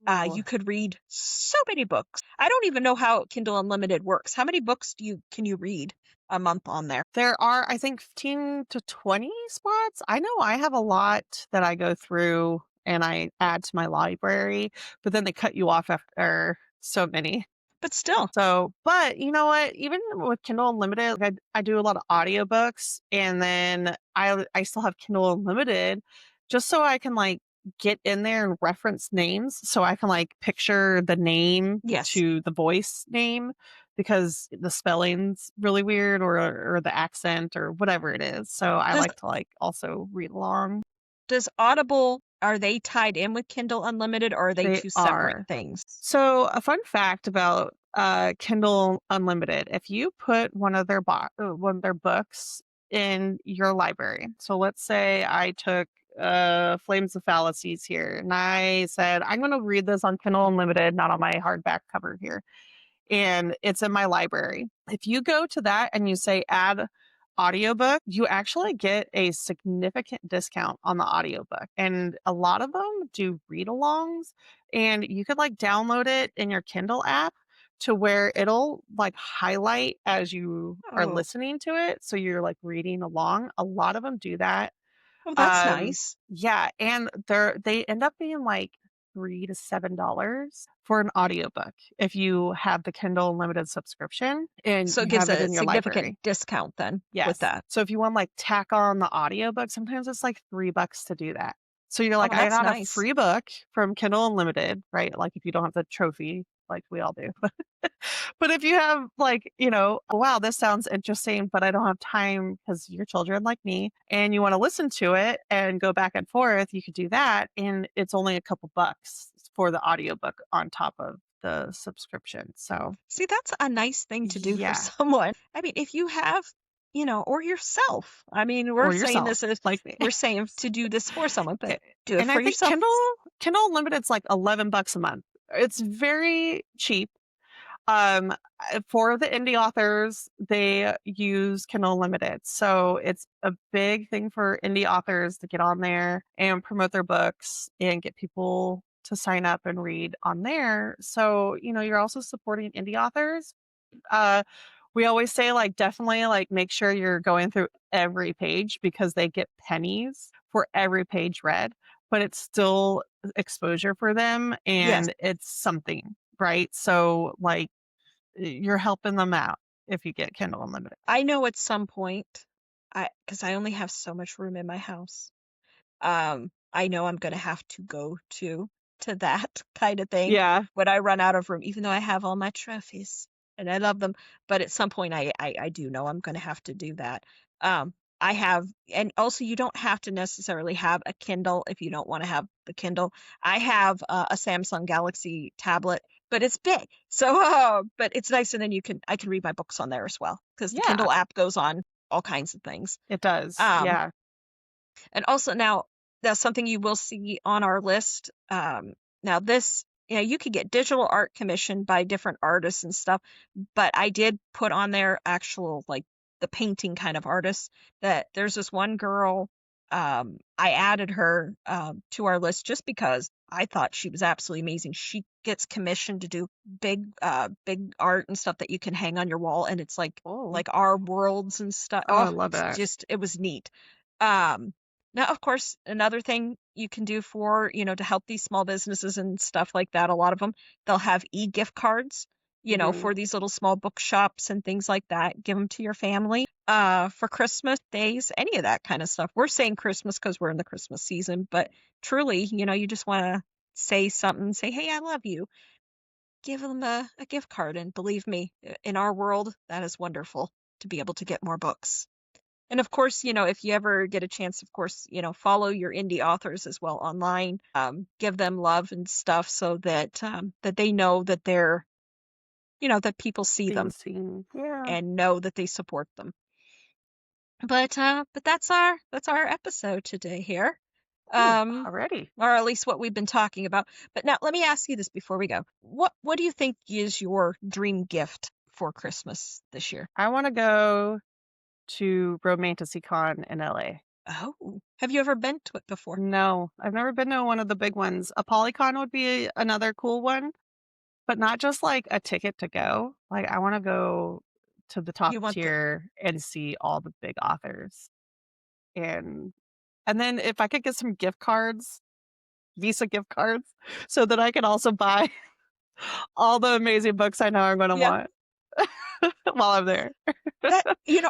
Ooh. You could read so many books. I don't even know how Kindle Unlimited works. How many books can you read a month on there? There are, I think, 15 to 20 spots. I know I have a lot that I go through and I add to my library, but then they cut you off after so many. But still, So, but you know what? Even with Kindle Unlimited, like I do a lot of audiobooks and then I still have Kindle Unlimited just so I can like get in there and reference names so I can like picture the name Yes. to the voice name because the spelling's really weird or the accent or whatever it is. So I Does like to like also read along. does Audible, are they tied in with Kindle Unlimited, or are they They two separate are. things? So a fun fact about Kindle Unlimited, if you put one of their books in your library. So let's say I took Flames of Fallacies here and I said, I'm going to read this on Kindle Unlimited, not on my hardback cover here. And it's in my library. If you go to that and you say add audiobook, you actually get a significant discount on the audiobook. And a lot of them do read alongs, and you could like download it in your Kindle app to where it'll like highlight as you are Oh, listening to it. So you're like reading along. A lot of them do that. well, that's nice. Yeah, and they end up being like $3 to $7 for an audiobook if you have the Kindle Unlimited subscription and So it you gives have it a in your significant library. discount then with Yes. that. So if you want like tack on the audiobook, sometimes it's like $3 to do that. So you're Oh, like, I that's got a nice. free book from Kindle Unlimited, right? Like if you don't have the trophy, like we all do. But if you have like, "Oh, wow, this sounds interesting, but I don't have time because you're children like me, and you want to listen to it and go back and forth, you could do that. And it's only a couple bucks for the audiobook on top of the subscription. So See, that's a nice thing to do for yeah, someone. I mean, if you have, or yourself. I mean, we're or saying yourself this as like me. we're saying to do this for someone, but do it And I for think yourself. Kindle Unlimited's like $11 a month. It's very cheap. Um, for the indie authors, they use Kindle Unlimited. So it's a big thing for indie authors to get on there and promote their books and get people to sign up and read on there. So, you're also supporting indie authors. Uh, we always say like definitely like make sure you're going through every page because they get pennies for every page read, but it's still exposure for them Yes, and it's something, right? So like you're helping them out if you get Kindle Unlimited. I know at some point, because I only have so much room in my house. I know I'm gonna have to go to that kind of thing Yeah. when I run out of room, even though I have all my trophies and I love them. But at some point, I do know I'm gonna have to do that. Um, I have, and also you don't have to necessarily have a Kindle if you don't want to have the Kindle. I have a Samsung Galaxy tablet, but it's big, so but it's nice, and then I can read my books on there as well because the Yeah, Kindle app goes on all kinds of things. it does. Um, Yeah. and also now that's something you will see on our list. Now this, you could get digital art commissioned by different artists and stuff, but I did put on there actual like the painting kind of artists. That there's this one girl. I added her to our list just because I thought she was absolutely amazing. She gets commissioned to do big art and stuff that you can hang on your wall, and it's Oh, like our worlds and stuff. oh, I Oh, love that. it was neat. Um, Now, of course, another thing you can do for, to help these small businesses and stuff like that, a lot of them, they'll have e-gift cards, Hmm. for these little small bookshops and things like that. Give them to your family, for Christmas days, any of that kind of stuff. We're saying Christmas because we're in the Christmas season, but truly, you just want to say something, say, hey, I love you. Give them a gift card. And believe me, in our world, that is wonderful to be able to get more books. And of course, if you ever get a chance, of course, follow your indie authors as well online. Give them love and stuff so that they know that that people see Being them seen. Yeah. and know that they support them. But that's our episode today here. Ooh, Um, already. or at least what we've been talking about. But now let me ask you this before we go. What do you think is your dream gift for Christmas this year? I want to go to Romantasy Con in LA. Oh, have you ever been to it before? No, I've never been to one of the big ones. A Polycon would be another cool one, but not just like a ticket to go. Like I want to go to the top You want the tier and see all the big authors. And and then if I could get some gift cards, Visa gift cards, so that I can also buy all the amazing books I know I'm going to yeah. want while I'm there. That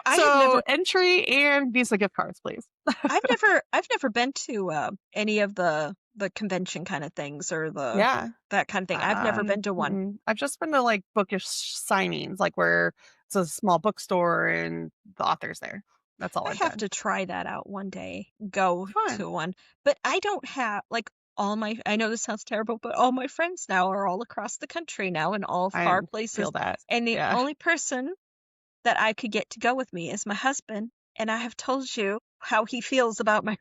I have So never entry and Visa gift cards, please. I've never been to any of the the convention kind of things or Yeah. that kind of thing. I've never been to one. I've just been to like bookish signings, like where it's a small bookstore and the author's there. That's all I I've have done. to try that out one day, go Fun. to one. But I don't have like I know this sounds terrible, but all my friends now are all across the country now in all I far feel places. that. And the Yeah. only person that I could get to go with me is my husband. And I have told you how he feels about my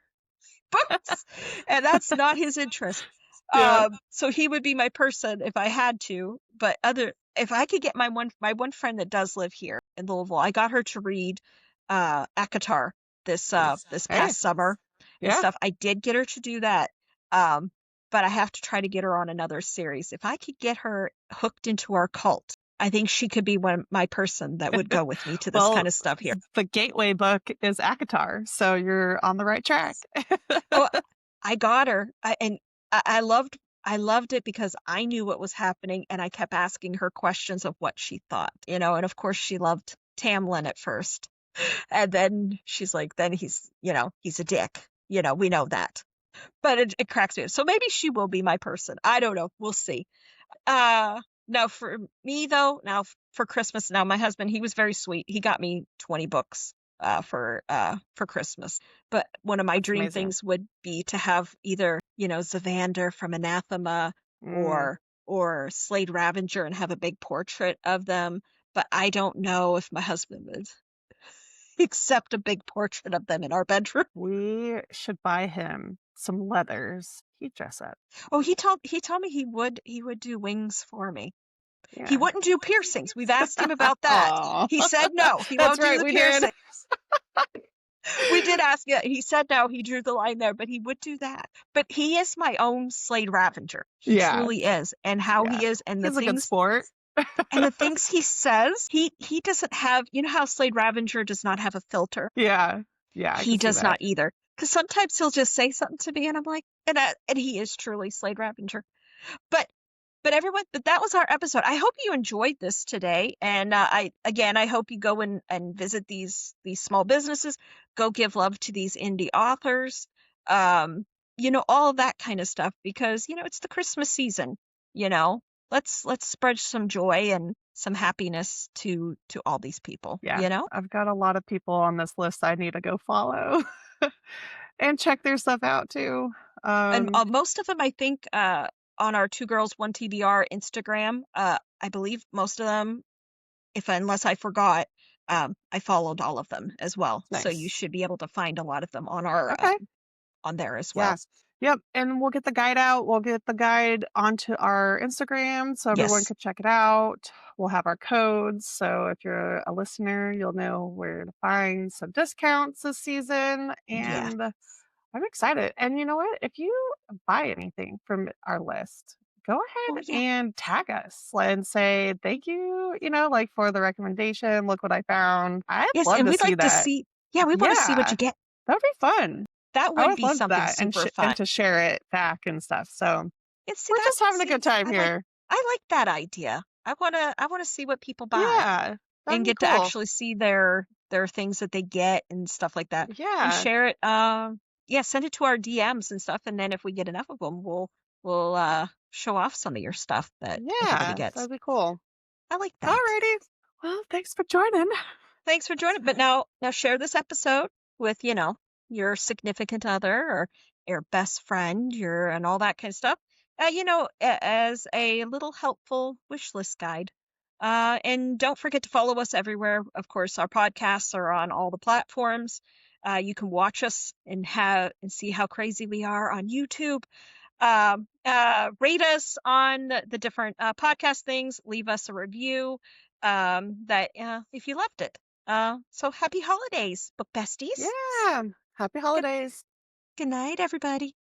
books, and that's not his interest. Yeah. So he would be my person if I had to. But if I could get my one friend that does live here in Louisville, I got her to read ACOTAR this Hey. past summer and Yeah. stuff. I did get her to do that. Um, but I have to try to get her on another series. If I could get her hooked into our cult, I think she could be my person that would go with me to this Well, kind of stuff here. the gateway book is ACOTAR, so you're on the right track. Oh, I got her. I loved it because I knew what was happening and I kept asking her questions of what she thought, and of course she loved Tamlin at first. And then she's like, then he's a dick. We know that. But it cracks me up. So maybe she will be my person. I don't know. We'll see. Now for me though, for Christmas, now my husband, he was very sweet. He got me 20 books for Christmas. But one of my That's dream amazing. things would be to have either, Zavander from Anathema Mm, or Slade Ravenger and have a big portrait of them. But I don't know if my husband would accept a big portrait of them in our bedroom. we should buy him some leathers. He'd dress up. Oh, he told me he would do wings for me. He Yeah. wouldn't do piercings. We've asked him about that. Oh, He said no, he that's won't do right. the We did. piercing. We did ask, yeah, he said no, he drew the line there, but he would do that. But he is my own Slade Ravenger. He Yeah. truly is. And how Yeah. he is and the He's a good things sport. he says, he doesn't have, how Slade Ravenger does not have a filter. Yeah. Yeah. I He can see does not that. either. Because sometimes he'll just say something to me and I'm like, and he is truly Slade Ravenger. But everyone, that was our episode. I hope you enjoyed this today. And I hope you go and visit these small businesses, go give love to these indie authors, all of that kind of stuff, because, it's the Christmas season, you know. Let's spread some joy and some happiness to all these people, Yeah. . I've got a lot of people on this list I need to go follow and check their stuff out too. And Um, most of them, I think, on our Two Girls One TBR Instagram, I believe most of them, unless I forgot, I followed all of them as well. So you nice. should be able to find a lot of them on our Okay. on there as well. Yeah. Yep. And we'll get the guide out. We'll get the guide onto our Instagram so everyone Yes. could check it out. We'll have our codes. So if you're a listener, you'll know where to find some discounts this season. Yeah. And I'm excited. And you know what? If you buy anything from our list, go Oh ahead yeah. and tag us and say thank you, like for the recommendation. Look what I found. I'd Yes, love and to we'd see like to that. see. Yeah, we want to see what Yeah, you get. that'd be fun. That I would would be love something that super and fun. to share it back and stuff. So And see we're that. just having a See, good time I like here. that idea. I wanna see what people buy Yeah, that'd and be get to cool. actually see their things that they get and stuff like that, and Yeah, share it. Yeah, send it to our DMs and stuff, and then if we get enough of them, we'll show off some of your stuff that everybody yeah, gets. that'd be cool. I like that. Alrighty. Well, thanks for joining. Thanks for joining. But now share this episode with your significant other or your best friend, and all that kind of stuff. As a little helpful wish list guide. And don't forget to follow us everywhere. Of course, our podcasts are on all the platforms. You can watch us and see how crazy we are on YouTube. Rate us on the different podcast things. Leave us a review. That if you loved it. So happy holidays, book besties. Yeah. Happy Good holidays. good night, everybody.